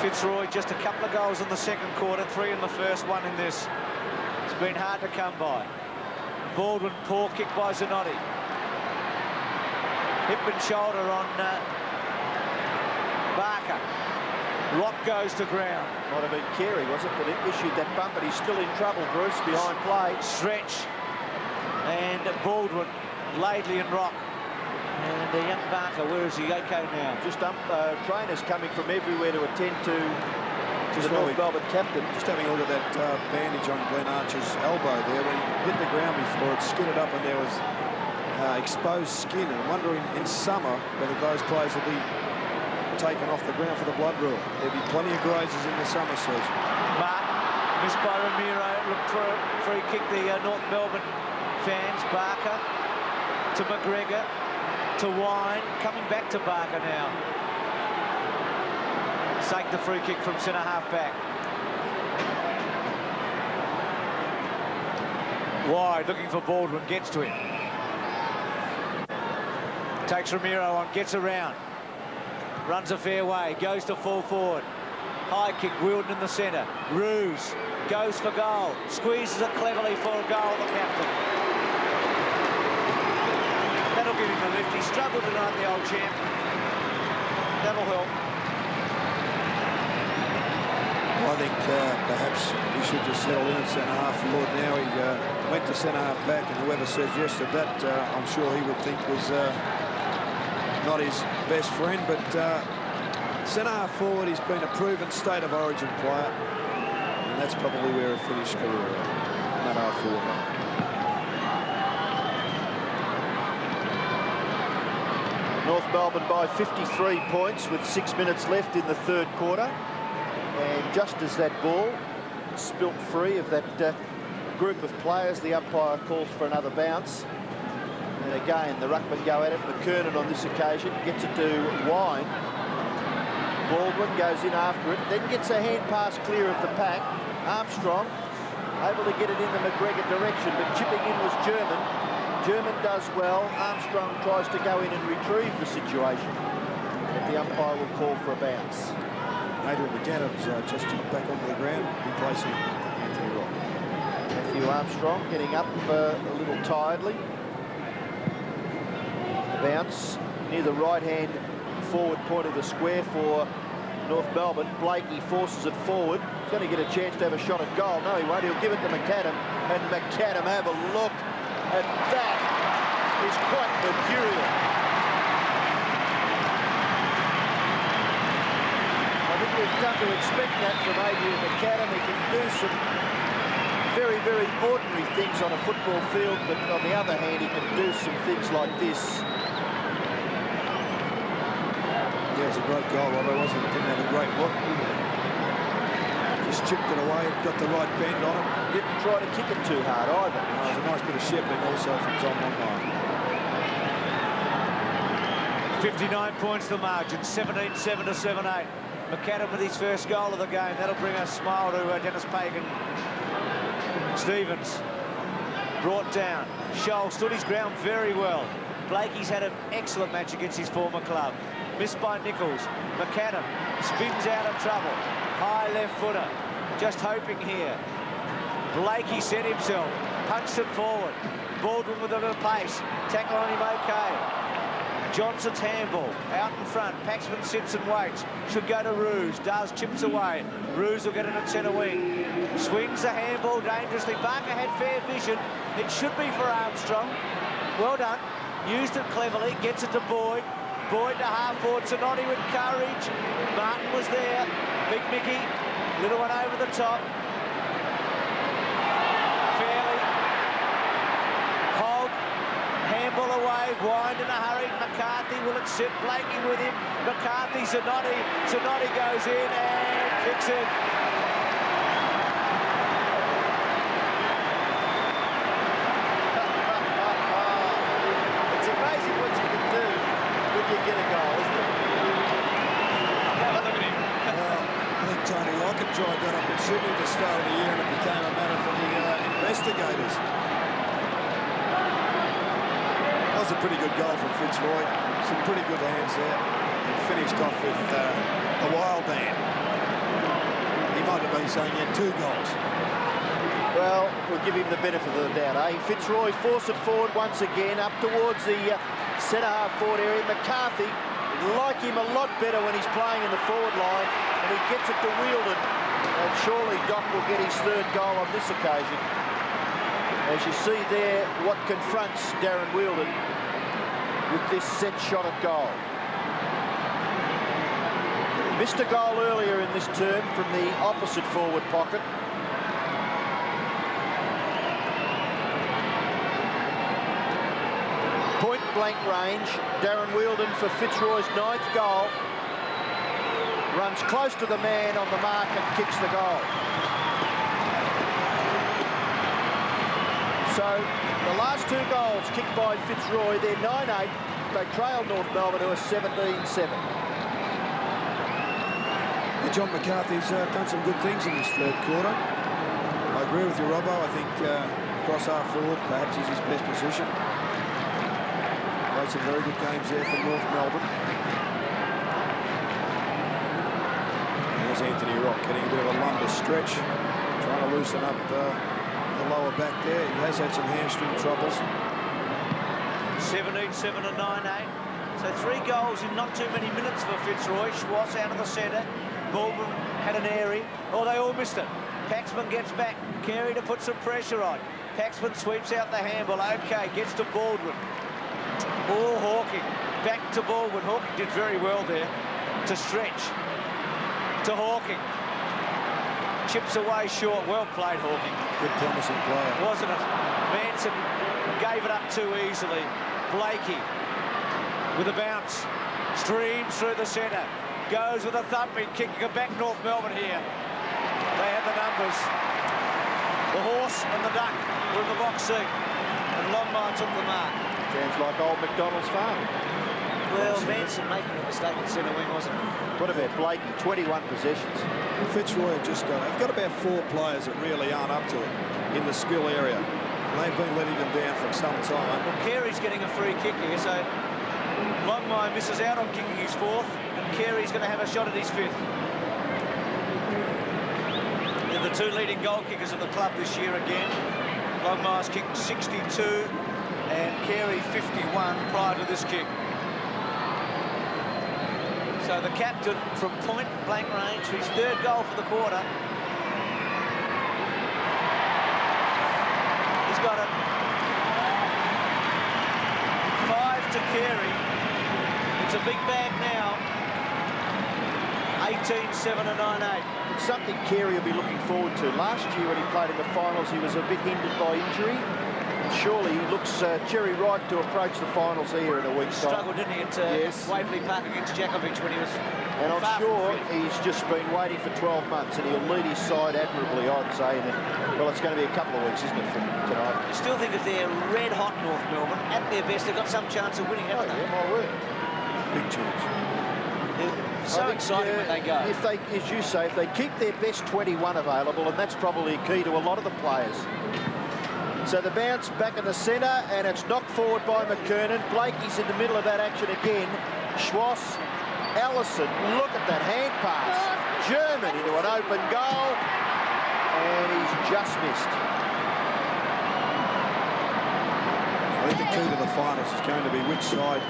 Fitzroy just a couple of goals in the second quarter, 3 in the first, 1 in this. It's been hard to come by. Baldwin, poor kick by Zanotti. Hip and shoulder on Barker. Rock goes to ground. Might have been Carey, was it, that issued that bump, but he's still in trouble, Bruce, behind play. Stretch. And Baldwin, Laidley and Rock. And young Barker, where is he? Okay now. Just trainers coming from everywhere to attend to the North Melbourne captain. Just having a look at that bandage on Glenn Archer's elbow there. When he hit the ground before, it skidded up and there was exposed skin. And I'm wondering in summer whether those players will be taken off the ground for the blood rule. There'll be plenty of grazes in the summer season. Martin, missed by Ramiro. Looked for a free kick, the North Melbourne fans. Barker to McGregor to Wine. Coming back to Barker now. Take the free kick from centre half back. Wide, looking for Baldwin, gets to him. Takes Ramiro on, gets around. Runs a fair way, goes to full forward. High kick, Wilden in the centre. Roos goes for goal. Squeezes it cleverly for a goal, the captain. That'll give him a lift. He struggled tonight, the old champ. That'll help. I think perhaps he should just settle in at centre-half forward now. He went to centre-half back, and whoever suggested that, I'm sure he would think was not his best friend. But centre-half forward, he's been a proven state of origin player, and that's probably where he finished career at half forward. North Melbourne by 53 points with 6 minutes left in the third quarter. And just as that ball spilt free of that group of players, the umpire calls for another bounce. And again, the ruckmen go at it. McKernan on this occasion gets it to Wine. Baldwin goes in after it, then gets a hand pass clear of the pack. Armstrong able to get it in the McGregor direction, but chipping in was German. German does well. Armstrong tries to go in and retrieve the situation, but the umpire will call for a bounce. Adrian McAdams just jumped back onto the ground, replacing Anthony Rock. Matthew Armstrong getting up a little tiredly. The bounce near the right-hand forward point of the square for North Melbourne. Blakey forces it forward. He's going to get a chance to have a shot at goal. No, he won't. He'll give it to McAdam. And McAdam, have a look at that. is quite mercurial. I think we've come to expect that from Adrian McAdam. He can do some very, very ordinary things on a football field, but on the other hand, he can do some things like this. Yeah, it's a great goal, although it didn't have a great look. Just chipped it away, got the right bend on it. Didn't try to kick it too hard either. It was a nice bit of shepherding also from John Longmire. 59 points the margin, 17-7 to 7-8. McAdam with his first goal of the game. That'll bring a smile to Dennis Pagan. Stevens brought down. Scholl stood his ground very well. Blakey's had an excellent match against his former club. Missed by Nichols. McAdam spins out of trouble. High left footer. Just hoping here. Blakey set himself. Punched it forward. Baldwin with a bit of pace. Tackle on him okay. Johnson's handball out in front. Paxman sits and waits. Should go to Roos. Does, chips away. Roos will get it at centre wing. Swings the handball dangerously. Barker had fair vision. It should be for Armstrong. Well done. Used it cleverly. Gets it to Boyd. Boyd to half forward. Zanotti with courage. Martin was there. Big Mickey. Little one over the top. Fairly. Hogg. Handball away. Wind in a hurry. McCarthy will it sit. Blakey with him. McCarthy, Zanotti. Zanotti goes in and kicks it. You get a goal, isn't it? Tony Lockett tried that up in Sydney at the start of the year, and it became a matter for the investigators. That was a pretty good goal from Fitzroy. Some pretty good hands there. And finished off with a wild man. He might have been saying he had 2 goals. Well, we'll give him the benefit of the doubt, eh? Fitzroy force it forward once again, up towards the centre-half forward area. McCarthy, like him a lot better when he's playing in the forward line, and he gets it to Wheeldon. And surely Doc will get his 3rd goal on this occasion. As you see there, what confronts Darren Wheeldon with this set shot at goal. Missed a goal earlier in this term from the opposite forward pocket. Point-blank range. Darren Wheeldon for Fitzroy's 9th goal. Runs close to the man on the mark and kicks the goal. So the last 2 goals kicked by Fitzroy, they're 9-8. They trail North Melbourne to a 17-7. John McCarthy's done some good things in this 3rd quarter. I agree with you, Robbo. I think cross half forward perhaps is his best position. Played some very good games there for North Melbourne. There's Anthony Rock getting a bit of a lumbar stretch, trying to loosen up the lower back there. He has had some hamstring troubles. 17-7 and 9-8. So 3 goals in not too many minutes for Fitzroy. Schwartz out of the centre. Baldwin had an airy. Oh, they all missed it. Paxman gets back. Carey to put some pressure on. Paxman sweeps out the handball. Okay, gets to Baldwin. Oh, Hawking. Back to Baldwin. Hawking did very well there. To stretch. To Hawking. Chips away short. Well played, Hawking. Good promising player. Wasn't it? Manson gave it up too easily. Blakey with a bounce. Streams through the centre. Goes with a thumping kick. Back North Melbourne here. They have the numbers. The horse and the duck were in the box seat. And Longmire took the mark. Sounds like old McDonald's farm. Well, Manson making a mistake at centre wing, wasn't it? What about Blake? 21 possessions. Fitzroy have just they've got about 4 players that really aren't up to it in the skill area. And they've been letting them down for some time. Well, Carey's getting a free kick here, so Longmire misses out on kicking his 4th, and Carey's going to have a shot at his 5th. They're the 2 leading goal kickers of the club this year again. Longmire's kicked 62 and Carey 51 prior to this kick. So the captain from point-blank range for his 3rd goal for the quarter. He's got it. to Carey. It's a big bag now. 18-7 and 9-8. It's something Carey will be looking forward to. Last year when he played in the finals, he was a bit hindered by injury. Surely he looks cherry ripe to approach the finals here in a week's time. Struggled, didn't he, at Waverley Park against Djokovic when he was... And I'm sure he's just been waiting for 12 months, and he'll lead his side admirably, I'd say. And well, it's going to be a couple of weeks, isn't it, for tonight? I still think if they're red-hot North Melbourne, at their best, they've got some chance of winning, haven't they? Yeah, my word. Big chance. They're so exciting when they go. If they, as you say, if they keep their best 21 available, and that's probably key to a lot of the players. So the bounce back in the centre, and it's knocked forward by McKernan. Blakey's in the middle of that action again. Schwass, Allison, look at that hand pass. German into an open goal, and he's just missed. I think the key to the finals is going to be which side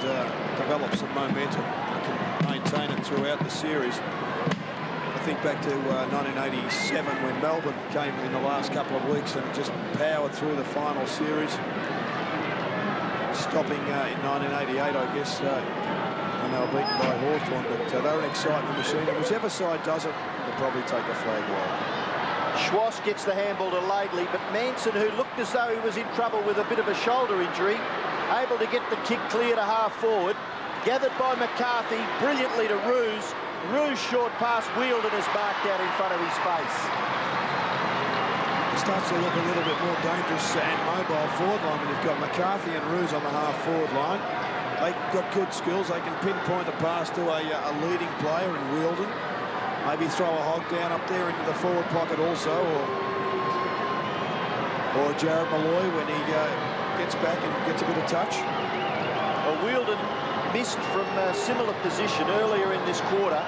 develops some momentum and can maintain it throughout the series. I think back to 1987 when Melbourne came in the last couple of weeks and just powered through the final series, stopping in 1988, I guess, when they were beaten by Hawthorn. But they're an excitement machine, and whichever side does it will probably take the flag away. Schwass gets the handball to Laidley, but Manson, who looked as though he was in trouble with a bit of a shoulder injury, able to get the kick clear to half forward. Gathered by McCarthy, brilliantly to Roos. Roos short pass, wheeled and is marked out in front of his face. It starts to look a little bit more dangerous and mobile forward line when you've got McCarthy and Roos on the half-forward line. They've got good skills. They can pinpoint a pass to a leading player in Wielden. Maybe throw a hog down up there into the forward pocket also, or Jared Malloy when he gets back and gets a bit of touch. Well, Wielden missed from a similar position earlier in this quarter.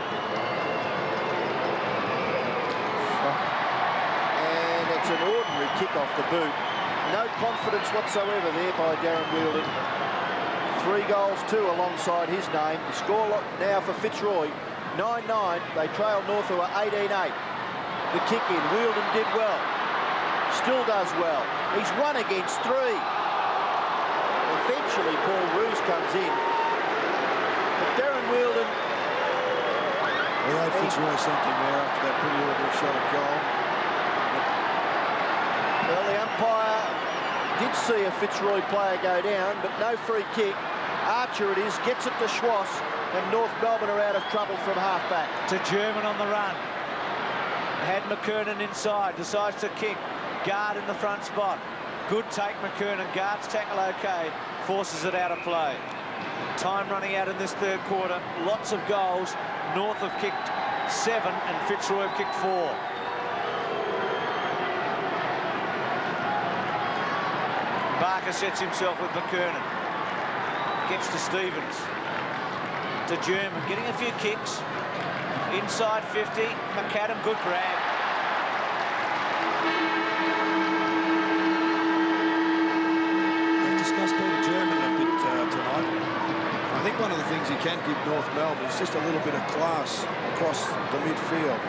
And it's an ordinary kick off the boot. No confidence whatsoever there by Darren Wielden. 3 goals, 2 alongside his name. The score now for Fitzroy, 9-9. They trail North, who are 18-8. The kick in, Wielden did well. Still does well. He's 1 against 3. Eventually, Paul Roos comes in. Darren Wielden. He had Fitzroy something there after that pretty ordinary shot at goal. Well, the umpire did see a Fitzroy player go down, but no free kick. Archer it is, gets it to Schwass, and North Melbourne are out of trouble from half-back. To German on the run. Had McKernan inside, decides to kick. Guard in the front spot. Good take, McKernan. Guard's tackle okay. Forces it out of play. Time running out in this third quarter. Lots of goals. North have kicked 7 and Fitzroy have kicked 4. Barker sets himself with McKernan. Gets to Stevens. To German. Getting a few kicks. Inside 50. McAdam, good grab. We've discussed Peter German a bit tonight. I think one of the things he can give North Melbourne is just a little bit of class across the midfield.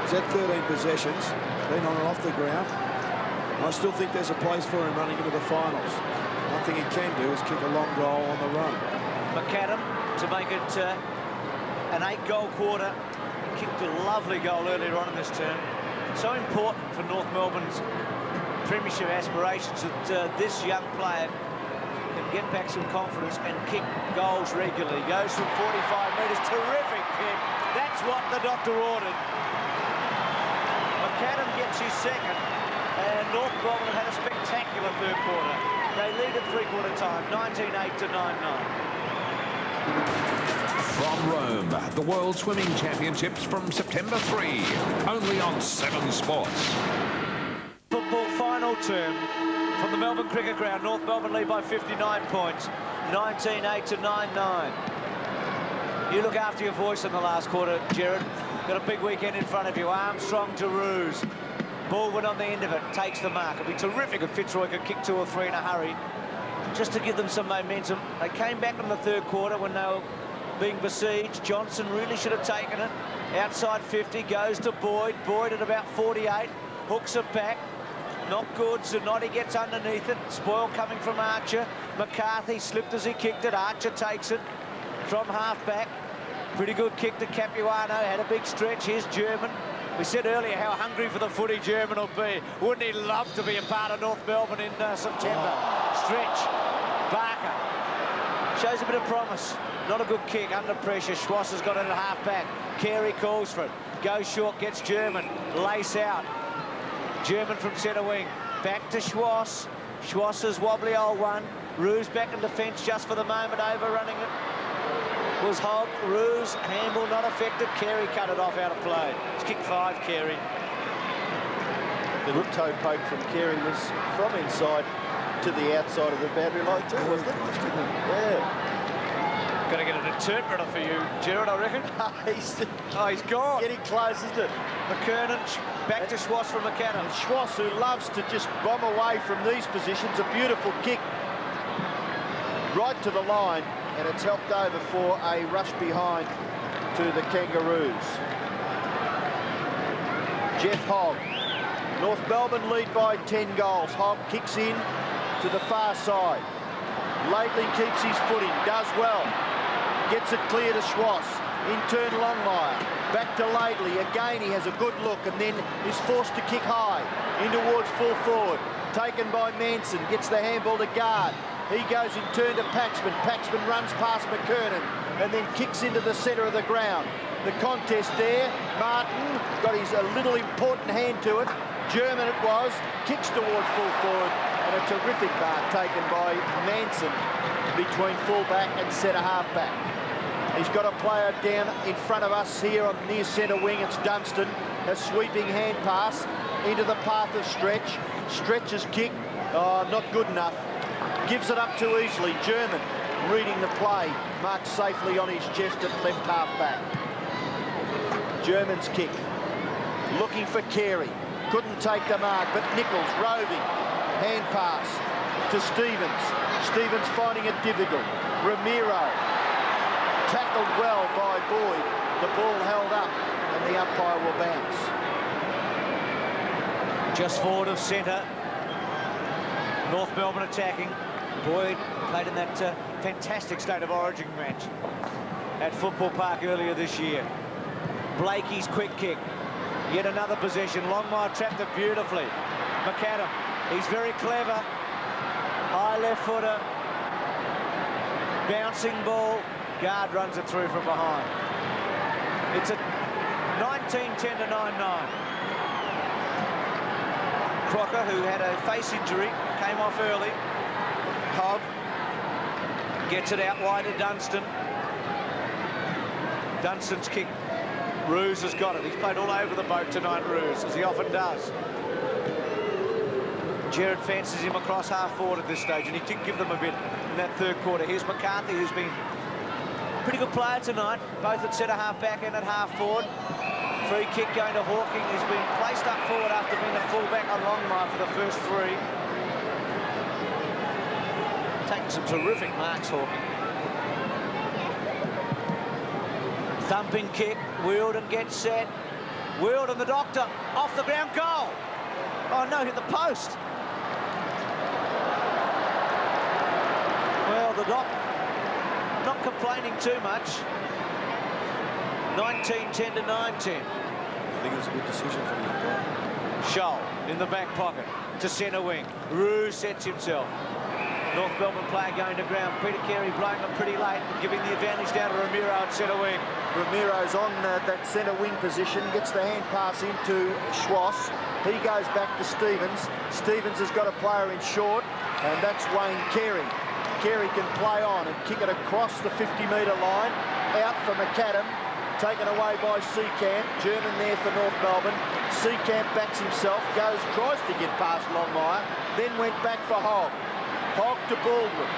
He's had 13 possessions, been on and off the ground. I still think there's a place for him running into the finals. One thing he can do is kick a long goal on the run. McAdam to make it an 8-goal quarter. He kicked a lovely goal earlier on in this term. So important for North Melbourne's premiership aspirations that this young player can get back some confidence and kick goals regularly. Goes from 45 metres, terrific kick. That's what the doctor ordered. McAdam gets his second, and North Melbourne have had a spectacular third quarter. They lead at three-quarter time, 19-8 to 9-9. From Rome, the World Swimming Championships from September 3, only on 7 Sports. Football final term from the Melbourne Cricket Ground. North Melbourne lead by 59 points, 19-8 to 9-9. You look after your voice in the last quarter, Gerard. Got a big weekend in front of you. Armstrong to Roos. Baldwin on the end of it, takes the mark. It'd be terrific if Fitzroy could kick 2 or 3 in a hurry, just to give them some momentum. They came back in the third quarter when they were being besieged. Johnson really should have taken it. Outside 50, goes to Boyd. Boyd at about 48, hooks it back. not good. Zanotti gets underneath it. Spoil coming from Archer. McCarthy slipped as he kicked it. Archer takes it from half-back. Pretty good kick to Capuano. Had a big stretch. Here's German. We said earlier how hungry for the footy German will be. Wouldn't he love to be a part of North Melbourne in September? Stretch. Barker. Shows a bit of promise. Not a good kick. Under pressure. Schwass has got it at half-back. Carey calls for it. Goes short. Gets German. Lace out. German from centre wing. Back to Schwass. Schwass's wobbly old one. Roos back in defence just for the moment, overrunning it. Was Hogg. Roos, handball not effective. Carey cut it off out of play. It's kick 5, Carey. Little toe poke from Carey was from inside to the outside of the boundary line too, wasn't it? Yeah. Got to get an interpreter for you, Gerard, I reckon. He's gone. Getting close, isn't it? McKernan back to Schwass from McAdam. Schwass, who loves to just bomb away from these positions, a beautiful kick right to the line, and it's helped over for a rush behind to the Kangaroos. Jeff Hogg. North Melbourne lead by 10 goals. Hogg kicks in to the far side. Laidley keeps his footing, does well. Gets it clear to Schwass. In turn, Longmire. Back to Laidley. Again, he has a good look and then is forced to kick high in towards full forward. Taken by Manson. Gets the handball to guard. He goes in turn to Paxman. Paxman runs past McKernan and then kicks into the centre of the ground. The contest there. Martin got his a little important hand to it. German it was. Kicks towards full forward. And a terrific mark taken by Manson between full-back and centre-half-back. He's got a player down in front of us here on near centre wing. It's Dunstan. A sweeping hand pass into the path of Stretch. Stretch's kick. Oh, not good enough. Gives it up too easily. German reading the play. Marked safely on his chest at left half-back. German's kick. Looking for Carey. Couldn't take the mark, but Nichols roving. Hand pass to Stevens. Stevens finding it difficult. Ramiro. Tackled well by Boyd. The ball held up and the umpire will bounce. Just forward of centre. North Melbourne attacking. Boyd played in that fantastic State of Origin match at Football Park earlier this year. Blakey's quick kick. Yet another possession. Longmire trapped it beautifully. McAdam, he's very clever. High left footer. Bouncing ball. Guard runs it through from behind. It's a 19-10 to 9-9. Crocker, who had a face injury, came off early. Hogg gets it out wide to Dunstan. Dunstan's kick. Roos has got it. He's played all over the boat tonight, Roos, as he often does. Gerard fancies him across half forward at this stage, and he did give them a bit in that third quarter. Here's McCarthy, who's been a pretty good player tonight, both at centre half-back and at half forward. Free kick going to Hawking. He's been placed up forward after being a full-back on Longmire for the first 3. Taking some terrific marks, Hawking. Thumping kick. Wielden gets set. Wielden, the doctor, off the ground, goal. Oh no, hit the post. Well, the doc not complaining too much. 19-10 to 9-10. I think it was a good decision from the umpire. Scholl in the back pocket to centre wing. Roos sets himself. North Melbourne player going to ground. Peter Carey blowing them pretty late, giving the advantage down to Ramiro at centre wing. Ramiro's on that centre wing position, gets the hand pass into Schwass. He goes back to Stevens. Stevens has got a player in short, and that's Wayne Carey. Carey can play on and kick it across the 50-metre line, out for McAdam, taken away by Seacamp. German there for North Melbourne. Seacamp backs himself, tries to get past Longmire, then went back for Hogg. Hogg to Baldwin.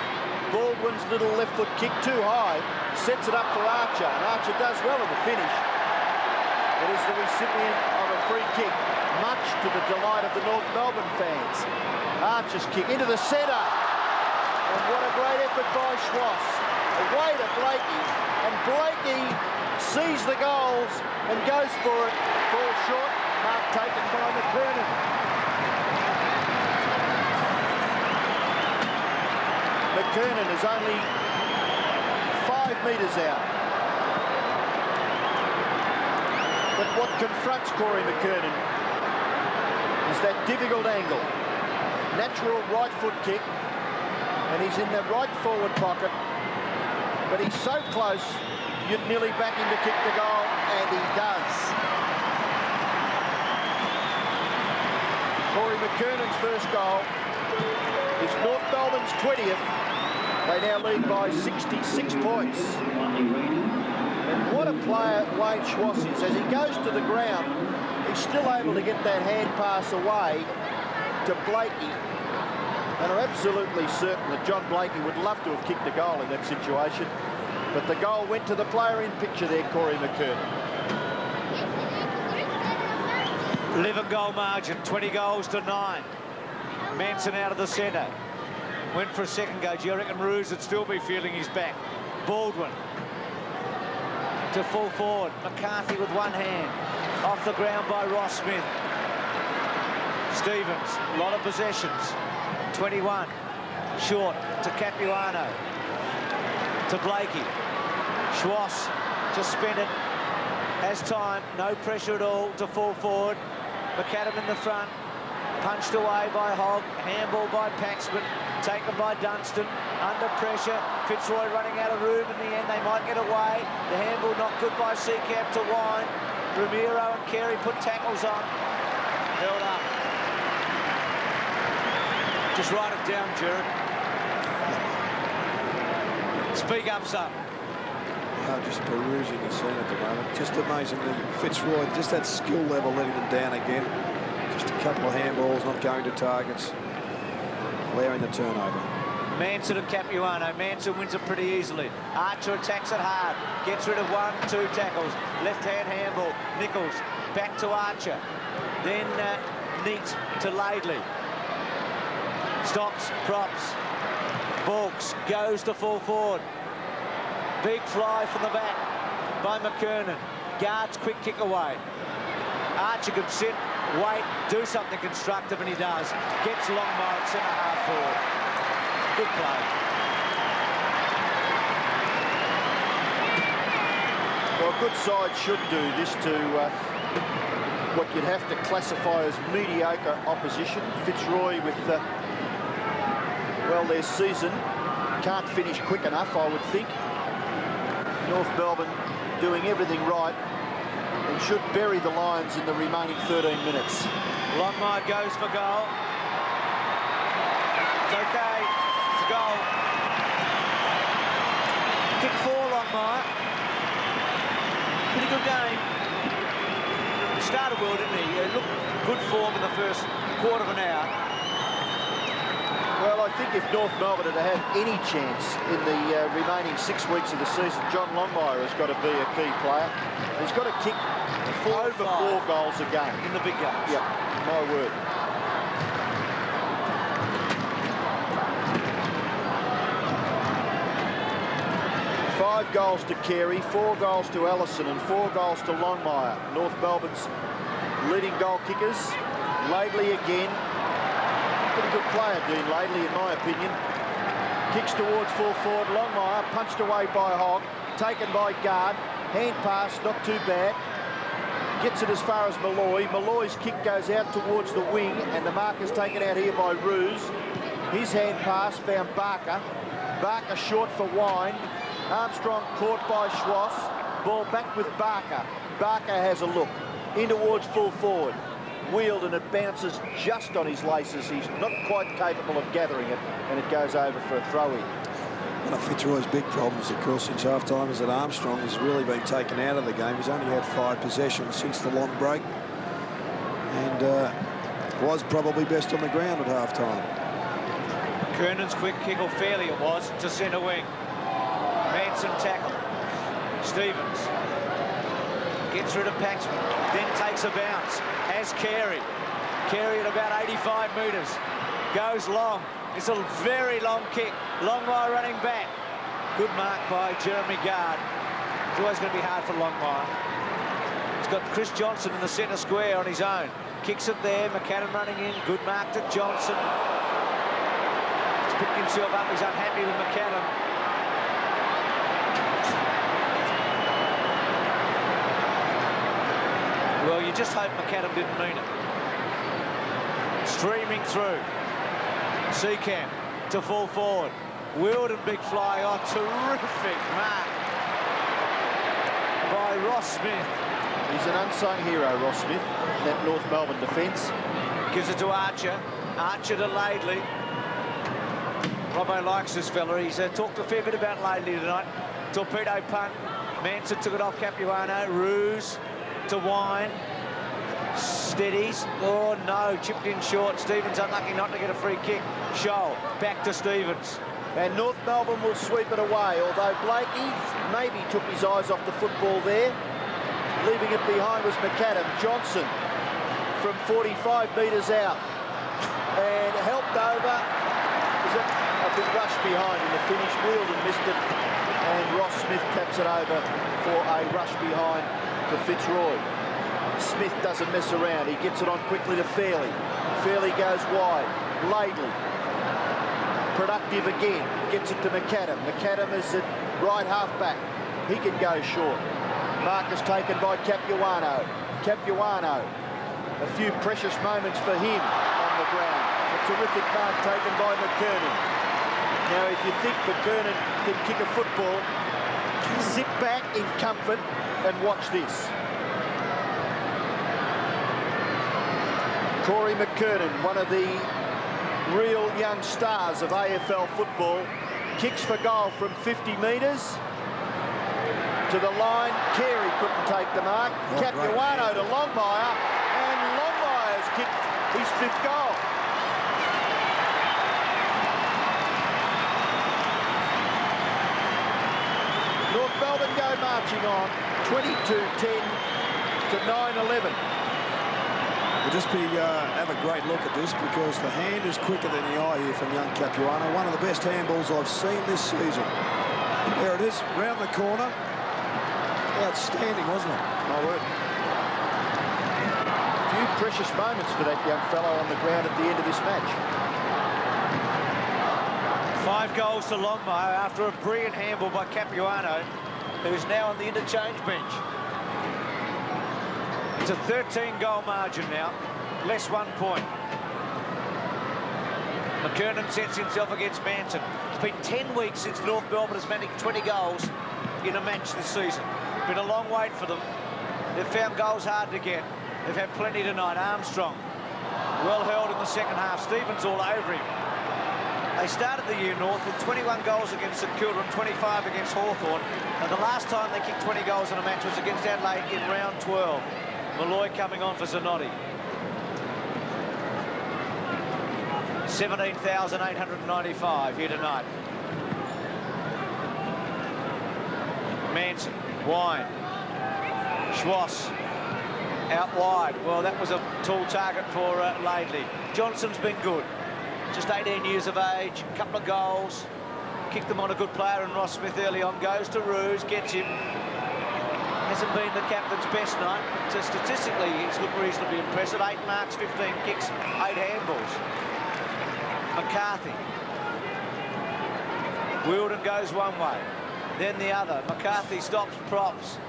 Baldwin's little left foot kick too high, sets it up for Archer, and Archer does well in the finish. It is the recipient of a free kick, much to the delight of the North Melbourne fans. Archer's kick into the centre, and what a great effort by Schwass. Away to Blakey, and Blakey sees the goals and goes for it. Ball short, mark taken by McKernan. McKernan is only 5 metres out. But what confronts Corey McKernan is that difficult angle. Natural right foot kick, and he's in the right forward pocket, but he's so close, you'd nearly back him to kick the goal, and he does. Corey McKernan's first goal is North Melbourne's 20th. They now lead by 66 points. And what a player Wayne Schwass is. As he goes to the ground, he's still able to get that hand pass away to Blakey. And I'm absolutely certain that John Blakey would love to have kicked a goal in that situation. But the goal went to the player in picture there, Corey McKernan. 11 goal margin, 20 goals to 9. Manson out of the centre. Went for a second go. Do you reckon Roos would still be feeling his back? Baldwin to full forward. McCarthy with one hand. Off the ground by Ross Smith. Stevens, a lot of possessions. 21. Short to Capuano. To Blakey. Schwass just spent it. Has time, no pressure at all to full forward. McAdam in the front. Punched away by Hogg. Handball by Paxman. Taken by Dunstan. Under pressure. Fitzroy running out of room in the end. They might get away. The handball not good by Seacamp to Wine. Ramiro and Carey put tackles on. Held up. Just write it down, Jared. Speak up, son. I'm just perusing the scene at the moment. Just amazingly, Fitzroy, just that skill level letting them down again. Just a couple of handballs, not going to targets, allowing the turnover. Manson and Capuano. Manson wins it pretty easily. Archer attacks it hard. Gets rid of 1, 2 tackles. Left-hand handball. Nichols back to Archer. Then Neat to Laidley. Stops, props. Balks goes to full forward. Big fly from the back by McKernan. Guards quick kick away. Archer can sit, wait, do something constructive, and he does. Gets Longmire at centre half forward. Good play. Well, a good side should do this to what you'd have to classify as mediocre opposition. Fitzroy with, well, their season can't finish quick enough, I would think. North Melbourne doing everything right and should bury the Lions in the remaining 13 minutes. Longmire goes for goal. It's okay. It's a goal. Kick 4, Longmire. Pretty good game. Started well, didn't he? Looked good form in the first quarter of an hour. Well, I think if North Melbourne had had any chance in the remaining 6 weeks of the season, John Longmire has got to be a key player. He's got to kick over 4 goals a game. In the big games. Yep, my word. Five goals to Carey, 4 goals to Allison, and 4 goals to Longmire. North Melbourne's leading goal kickers. Laidley again. Pretty good player, Dean Laidley, in my opinion. Kicks towards full forward. Longmire punched away by Hogg. Taken by Guard. Hand pass, not too bad. Gets it as far as Malloy. Malloy's kick goes out towards the wing, and the marker's taken out here by Roos. His hand pass found Barker. Barker short for Wine. Armstrong caught by Schwass. Ball back with Barker. Barker has a look. In towards full forward. Wheeled, and it bounces just on his laces. He's not quite capable of gathering it, and it goes over for a throw-in. One of Fitzroy's big problems, of course, since half-time is that Armstrong has really been taken out of the game. He's only had 5 possessions since the long break, and was probably best on the ground at half-time. Kernan's quick kick, or fairly it was, to centre wing. Manson tackle. Stevens gets rid of Paxman, then takes a bounce. Has Carey. Carey at about 85 metres. Goes long. It's a very long kick. Longmire running back. Good mark by Jeremy Guard. It's always going to be hard for Longmire. He's got Chris Johnson in the centre square on his own. Kicks it there. McAdam running in. Good mark to Johnson. picked himself up. He's unhappy with McAdam. Well, you just hope McAdam didn't mean it. Streaming through. Seacamp to full forward. Wilden, big fly. Oh, terrific mark by Ross Smith. He's an unsung hero, Ross Smith, that North Melbourne defence. Gives it to Archer. Archer to Laidley. Robbo likes this fella. He's talked a fair bit about Laidley tonight. Torpedo punt. Manson took it off Capuano. Ruse to Wine. Steadies. Oh, no. Chipped in short. Stevens unlucky not to get a free kick. Scholl. Back to Stevens. And North Melbourne will sweep it away, although Blakey maybe took his eyes off the football there. Leaving it behind was McAdam. Johnson from 45 metres out. And helped over. Was it a big rush behind in the finish? Wielden missed it. And Ross Smith taps it over for a rush behind to Fitzroy. Smith doesn't mess around. He gets it on quickly to Fairley. Fairley goes wide. Laidley. Productive again. Gets it to McAdam. McAdam is at right half-back. He can go short. Mark is taken by Capuano. Capuano. A few precious moments for him on the ground. A terrific mark taken by McKernan. Now, if you think McKernan can kick a football, sit back in comfort and watch this. Corey McKernan, one of the real young stars of AFL football, kicks for goal from 50 metres to the line. Carey couldn't take the mark. Capuano to Longmire, and Longmire's kicked his 5th goal. North Melbourne go marching on, 22-10 to 9-11. We'll just have a great look at this because the hand is quicker than the eye here from young Capuano. One of the best handballs I've seen this season. There it is, round the corner. Outstanding, wasn't it? My word. A few precious moments for that young fellow on the ground at the end of this match. 5 goals to Longmire after a brilliant handball by Capuano, who's now on the interchange bench. It's a 13-goal margin now, less 1 point. McKernan sets himself against Manson. It's been 10 weeks since North Melbourne has managed 20 goals in a match this season. Been a long wait for them. They've found goals hard to get. They've had plenty tonight. Armstrong, well held in the second half. Stevens all over him. They started the year, North, with 21 goals against St Kilda and 25 against Hawthorn. And the last time they kicked 20 goals in a match was against Adelaide in round 12. Malloy coming on for Zanotti. 17,895 here tonight. Manson, Wine, Schwass, out wide. Well, that was a tall target for Laidley. Johnson's been good. Just 18 years of age, a couple of goals. Kicked them on a good player, and Ross Smith early on goes to Ruse, gets him. Hasn't been the captain's best night, but statistically he's looked reasonably impressive. 8 marks, 15 kicks, 8 handballs. McCarthy. Wielden goes one way, then the other. McCarthy stops, props.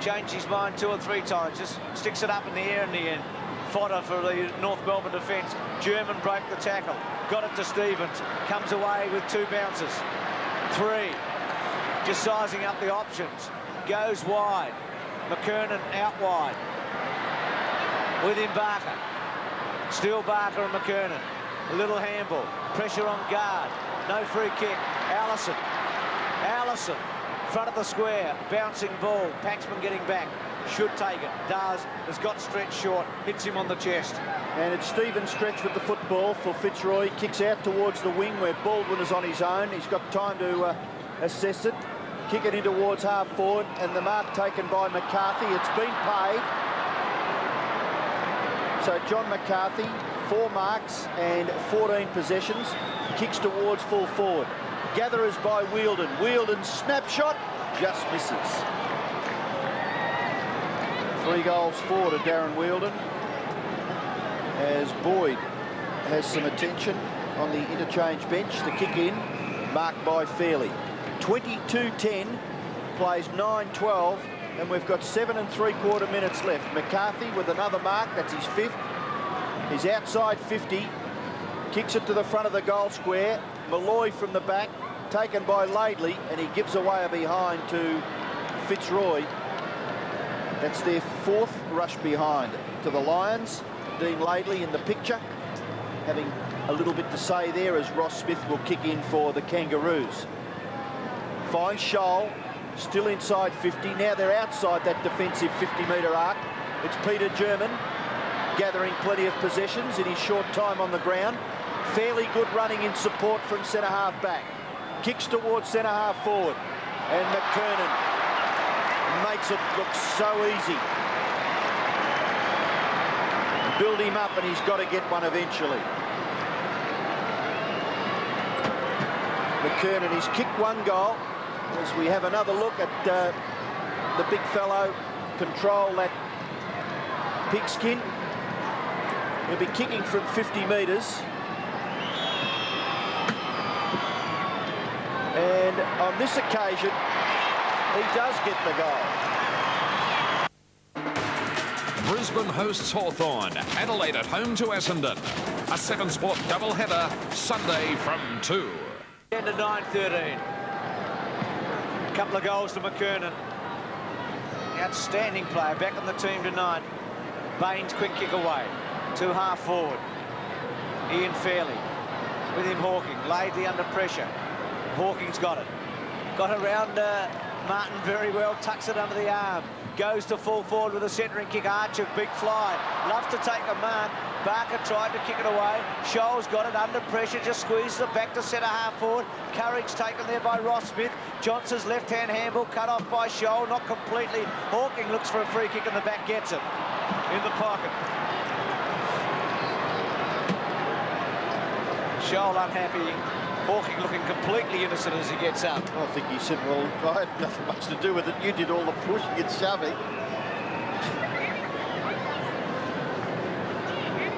Changed his mind 2 or 3 times, just sticks it up in the air in the end. Fodder for the North Melbourne defence. German broke the tackle, got it to Stevens, comes away with 2 bounces. 3, just sizing up the options. Goes wide. McKernan out wide. With him Barker. Still Barker and McKernan. A little handball. Pressure on guard. No free kick. Allison. Allison. Front of the square. Bouncing ball. Paxman getting back. Should take it. Does. Has got stretched short. Hits him on the chest. And it's Stevens stretched with the football for Fitzroy. Kicks out towards the wing where Baldwin is on his own. He's got time to assess it. Kick it in towards half forward, and the mark taken by McCarthy. It's been paid. So John McCarthy, 4 marks and 14 possessions. Kicks towards full forward. Gatherers by Wielden. Wielden snapshot, just misses. 3 goals for to Darren Wielden, as Boyd has some attention on the interchange bench. The kick in, marked by Fairley. 22-10, plays 9-12, and we've got 7 3/4 minutes left. McCarthy with another mark, that's his 5th. He's outside 50, kicks it to the front of the goal square. Malloy from the back, taken by Laidley, and he gives away a behind to Fitzroy. That's their 4th rush behind to the Lions. Dean Laidley in the picture, having a little bit to say there as Ross Smith will kick in for the Kangaroos. Finds Scholl, still inside 50. Now they're outside that defensive 50-metre arc. It's Peter German gathering plenty of possessions in his short time on the ground. Fairly good running in support from centre-half back. Kicks towards centre-half forward. And McKernan makes it look so easy. Build him up and he's got to get one eventually. McKernan, he's kicked 1 goal. As we have another look at the big fellow control that pigskin. He'll be kicking from 50 metres. And on this occasion, he does get the goal. Brisbane hosts Hawthorn. Adelaide at home to Essendon. A 7-sport doubleheader Sunday from 2. 10 to 9-13. A couple of goals to McKernan. Outstanding player, back on the team tonight. Baines quick kick away. 2 half forward. Ian Fairley. With him Hawking. Laidley under pressure. Hawking's got it. Got around Martin very well. Tucks it under the arm. Goes to full forward with a centering kick. Archer, big fly. Loves to take a mark. Barker tried to kick it away. Scholl's got it under pressure. Just squeezes it back to centre half forward. Courage taken there by Ross Smith. Johnson's left-hand handball cut off by Scholl. Not completely. Hawking looks for a free kick in the back. Gets it. In the pocket. Scholl unhappy. Hawking looking completely innocent as he gets up. I think he said, well, I had nothing much to do with it. You did all the pushing and shoving.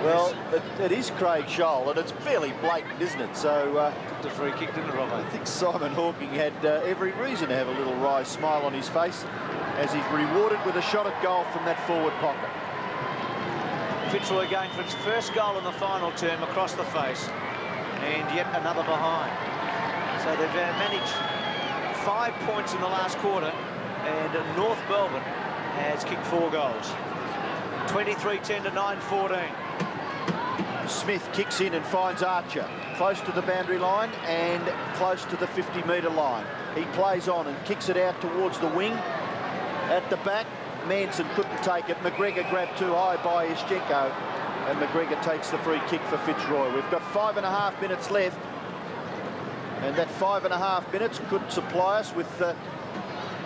Well, it is Craig Scholl, and it's fairly blatant, isn't it? So, the free kick, didn't it, Robbo? I think Simon Hawking had every reason to have a little wry smile on his face as he's rewarded with a shot at goal from that forward pocket. Fitzroy going for its first goal in the final term across the face. And yet another behind. So they've managed 5 points in the last quarter, and North Melbourne has kicked 4 goals. 23-10 to 9-14. Smith kicks in and finds Archer close to the boundary line and close to the 50-metre line. He plays on and kicks it out towards the wing. At the back, Manson couldn't take it. McGregor grabbed too high by Ischenko. And McGregor takes the free kick for Fitzroy. We've got 5.5 minutes left. And that 5.5 minutes could supply us with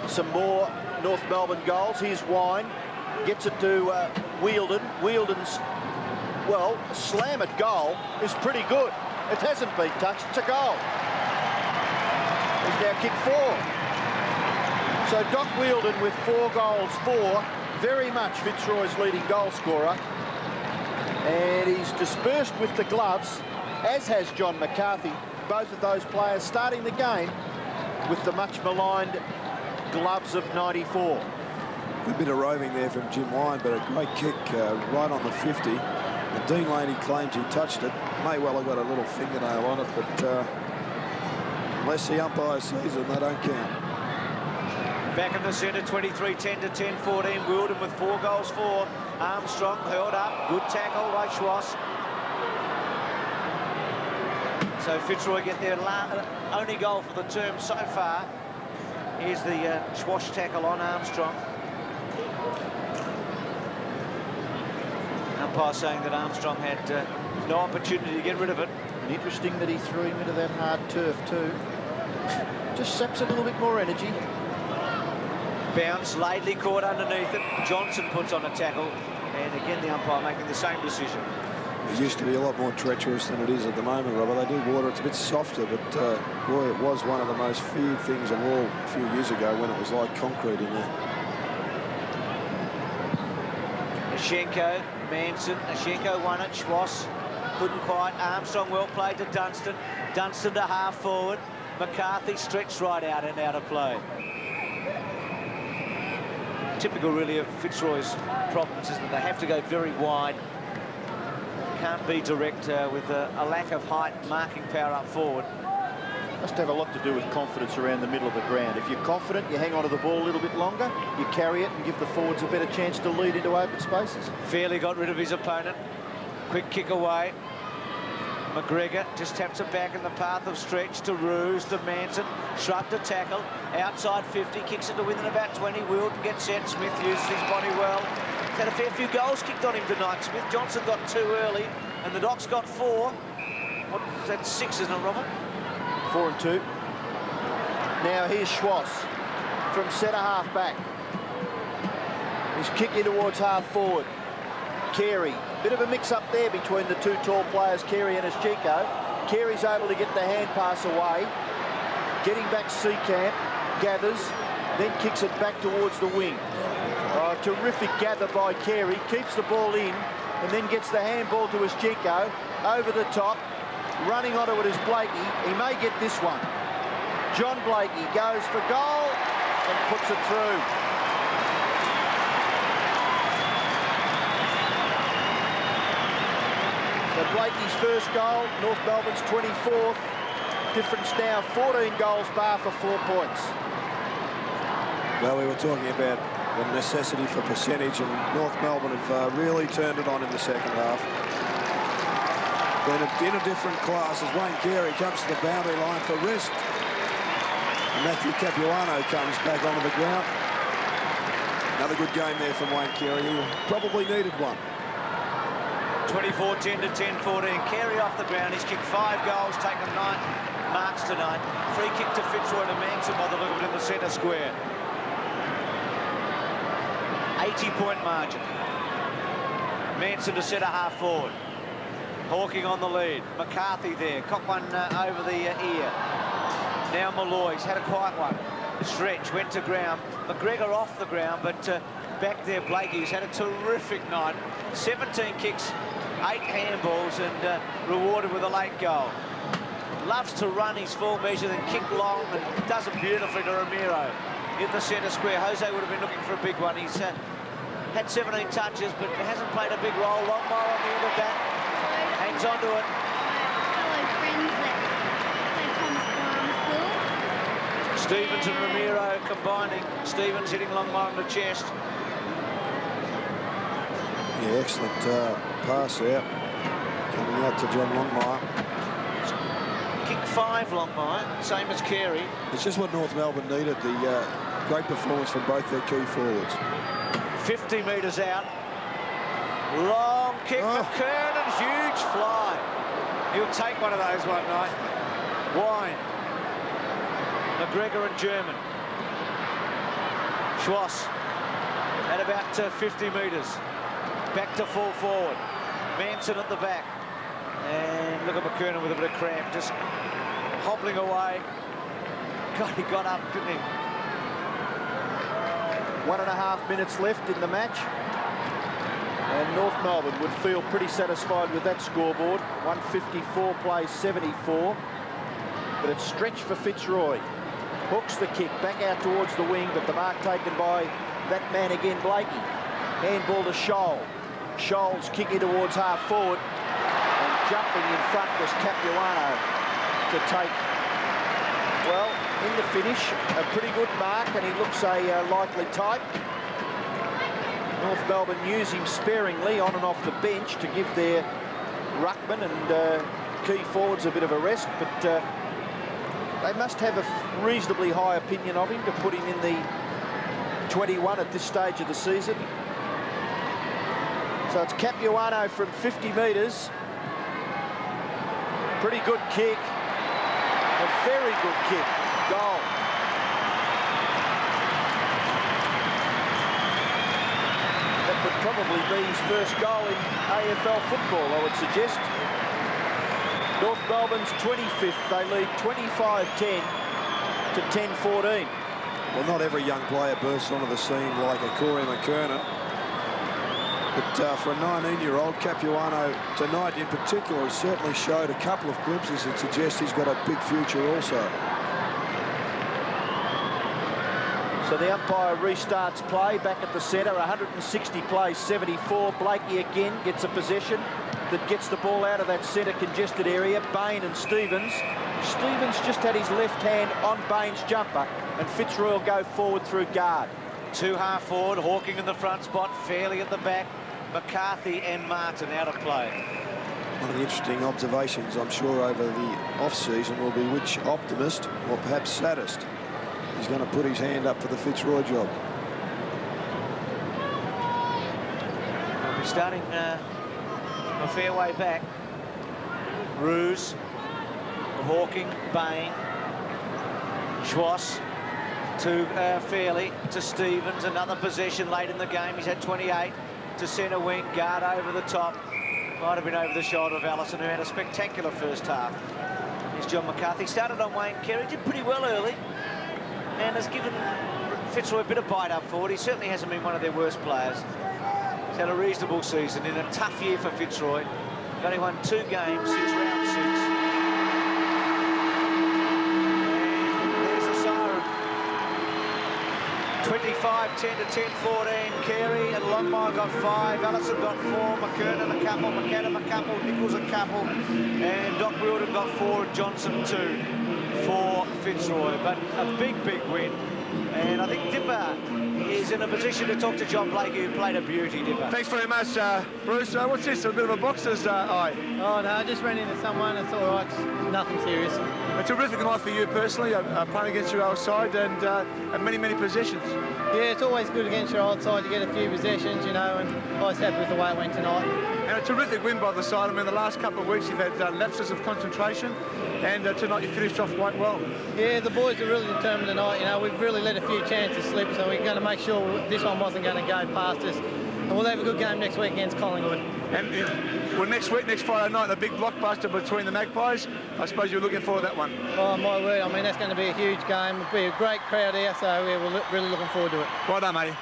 some more North Melbourne goals. Here's Wine. Gets it to Wheeldon. Wheeldon's, well, slam at goal is pretty good. It hasn't been touched. It's a goal. He's now kicked 4. So Doc Wheeldon with 4 goals for. Very much Fitzroy's leading goal scorer. And he's dispersed with the gloves, as has John McCarthy. Both of those players starting the game with the much maligned gloves of 94. Good bit of roving there from Jim Wine, but a great kick right on the 50. And Dean Laney claims he touched it. May well have got a little fingernail on it, but unless the umpire sees them, they don't count. Back in the centre, 23-10 to 10-14. Wheeldon with 4 goals for. Armstrong held up. Good tackle by Schwass. So Fitzroy get their only goal for the term so far. Here's the Schwass tackle on Armstrong. Umpire saying that Armstrong had no opportunity to get rid of it. And interesting that he threw him into that hard turf too. Just saps a little bit more energy. Bounce, Laidley caught underneath it. Johnson puts on a tackle, and again the umpire making the same decision. It used to be a lot more treacherous than it is at the moment, Robert. They do water, it's a bit softer, but boy, it was one of the most feared things of all a few years ago when it was like concrete in there. Ischenko, Manson, Ischenko won it, Schwass Couldn't quite. Armstrong well played to Dunstan. Dunstan to half forward. McCarthy stretched right out and out of play. Typical, really, of Fitzroy's problems is that they have to go very wide. Can't be direct with a lack of height, marking power up forward. Must have a lot to do with confidence around the middle of the ground. If you're confident, you hang on to the ball a little bit longer, you carry it and give the forwards a better chance to lead into open spaces. Fairly got rid of his opponent. Quick kick away. McGregor just taps it back in the path of stretch to Roos, to Manson. Shrugged to tackle. Outside 50, kicks it to within about 20. Wilton gets set. Smith uses his body well. He's had a fair few goals kicked on him tonight. Smith Johnson got 2 early, and the Docs got 4. That's 6, isn't it, Robert? 4 and 2. Now here's Schwass from centre half back. He's kicking towards half forward. Carey, bit of a mix-up there between the 2 tall players, Carey and Escheko. Carey's able to get the hand pass away. Getting back Seacamp, gathers, then kicks it back towards the wing. Terrific gather by Carey, keeps the ball in, and then gets the handball to Escheko, over the top. Running onto it is Blakey. He may get this one. John Blakey goes for goal and puts it through. So Blakey's first goal, North Melbourne's 24th. Difference now 14 goals bar for 4 points. Well, we were talking about the necessity for percentage, and North Melbourne have really turned it on in the second half. Then in a different class as Wayne Carey comes to the boundary line for wrist. And Matthew Capuano comes back onto the ground. Another good game there from Wayne Carey, who probably needed one. 24-10 to 10-14. Carey off the ground. He's kicked 5 goals, taken 9 marks tonight. Free kick to Fitzroy to Manson by the look of it in the centre square. 80-point margin. Manson to centre half forward. Hawking on the lead. McCarthy there. Cocked one over the ear. Now Malloy's had a quiet one. Stretch went to ground. McGregor off the ground, but back there Blakey's had a terrific night. 17 kicks, 8 handballs, and rewarded with a late goal. Loves to run his full measure, then kick long, and does it beautifully to Ramiro in the centre square. Jose would have been looking for a big one. He's had 17 touches, but hasn't played a big role. Longmire on the end of that. Hangs on to it. Stevens and Ramiro combining. Stevens hitting Longmire on the chest. Yeah, excellent pass out. Coming out to John Longmire. Kick 5, Longmire, same as Carey. It's just what North Melbourne needed, the great performance from both their key forwards. 50 metres out. Long kick to Kernan, huge fly. He'll take one of those one night. Wine. McGregor and German. Schwass at about 50 metres. Back to full forward. Manson at the back. And look at McKernan with a bit of cramp, just hobbling away. God, he got up, didn't he? 1.5 minutes left in the match. And North Melbourne would feel pretty satisfied with that scoreboard. 154 plays 74. But it's stretched for Fitzroy. Hooks the kick back out towards the wing, but the mark taken by that man again, Blakey. Handball to Scholl. Scholl's kicking towards half forward. And jumping in front was Capuano to take, well, in the finish, a pretty good mark, and he looks a likely type. North Melbourne use him sparingly on and off the bench to give their ruckman and key forwards a bit of a rest, but they must have a reasonably high opinion of him to put him in the 21 at this stage of the season. So it's Capuano from 50 metres. Pretty good kick. A very good kick. Goal. That would probably be his first goal in AFL football, I would suggest. North Melbourne's 25th. They lead 25-10 to 10-14. Well, not every young player bursts onto the scene like a Corey McKernan. But for a 19-year-old, Capuano tonight in particular has certainly showed a couple of glimpses that suggest he's got a big future also. So the umpire restarts play back at the centre. 160 plays 74. Blakey again gets a possession that gets the ball out of that centre congested area. Bain and Stevens. Stevens just had his left hand on Bain's jumper, and Fitzroy will go forward through guard. Two half forward, Hawking in the front spot, Fairley at the back, McCarthy and Martin out of play. One of the interesting observations, I'm sure, over the off-season will be which optimist, or perhaps saddest, is going to put his hand up for the Fitzroy job. We'll be starting a fair way back. Ruse, Hawking, Bain, Schwass to Fairley, to Stevens. Another possession late in the game. He's had 28 to centre wing, guard over the top. Might have been over the shoulder of Allison, who had a spectacular first half. Here's John McCarthy. Started on Wayne Carey, did pretty well early, and has given Fitzroy a bit of bite up forward. He certainly hasn't been one of their worst players. He's had a reasonable season in a tough year for Fitzroy. He's only won 2 games since round 6. And there's the siren. 25, 10 to 10, 14. Carey and Longmire got 5. Allison got 4. McKernan a couple. McAdam a couple. Nichols a couple. And Doc Wilden got 4. And Johnson 2 for Fitzroy. But a big, big win. And I think Dipper is in a position to talk to John Blakey, who played a beauty, Dipper. Thanks very much, Bruce. What's this, a bit of a boxer's eye? Oh, no, I just ran into someone. It's all right. It's nothing serious. A terrific night for you personally, playing against your old side and many, many possessions. Yeah, it's always good against your old side to get a few possessions, you know, and I was happy with the way it went tonight. And a terrific win by the side. I mean, the last couple of weeks you've had lapses of concentration, and tonight you finished off quite well. Yeah, the boys are really determined tonight. You know, we've really let a few chances slip, so we're going to make sure this one wasn't going to go past us. And we'll have a good game next week against Collingwood. And well, next week, next Friday night, the big blockbuster between the Magpies. I suppose you're looking forward to that one. Oh, my word. I mean, that's going to be a huge game. It'll be a great crowd here, so yeah, we're really looking forward to it. Well done, matey.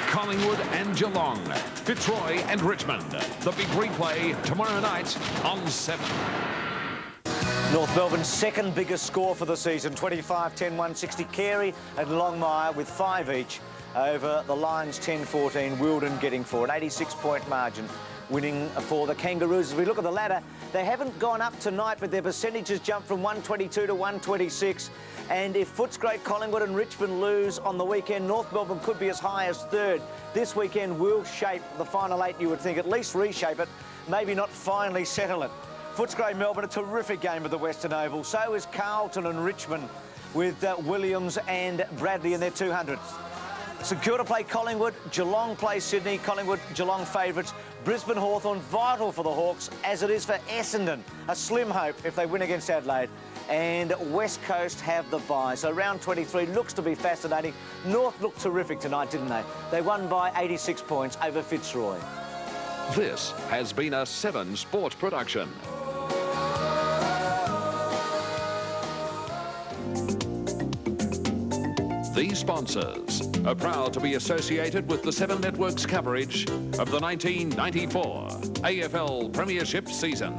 Collingwood and Geelong, Fitzroy and Richmond. The big replay tomorrow night on 7. North Melbourne's second biggest score for the season, 25, 10, 160. Carey and Longmire with 5 each over the Lions, 10-14. Wilden getting 4, an 86-point margin, winning for the Kangaroos. As we look at the ladder, they haven't gone up tonight, but their percentages jumped from 122 to 126. And if Footscray, Collingwood and Richmond lose on the weekend, North Melbourne could be as high as 3rd. This weekend will shape the final 8, you would think, at least reshape it, maybe not finally settle it. Footscray, Melbourne, a terrific game at the Western Oval. So is Carlton and Richmond with Williams and Bradley in their 200s. St Kilda play Collingwood, Geelong play Sydney, Collingwood, Geelong favourites. Brisbane Hawthorn vital for the Hawks, as it is for Essendon. A slim hope if they win against Adelaide. And West Coast have the bye. So round 23 looks to be fascinating. North looked terrific tonight, didn't they? They won by 86 points over Fitzroy. This has been a 7 Sports production. These sponsors are proud to be associated with the 7 Network's coverage of the 1994 AFL Premiership season.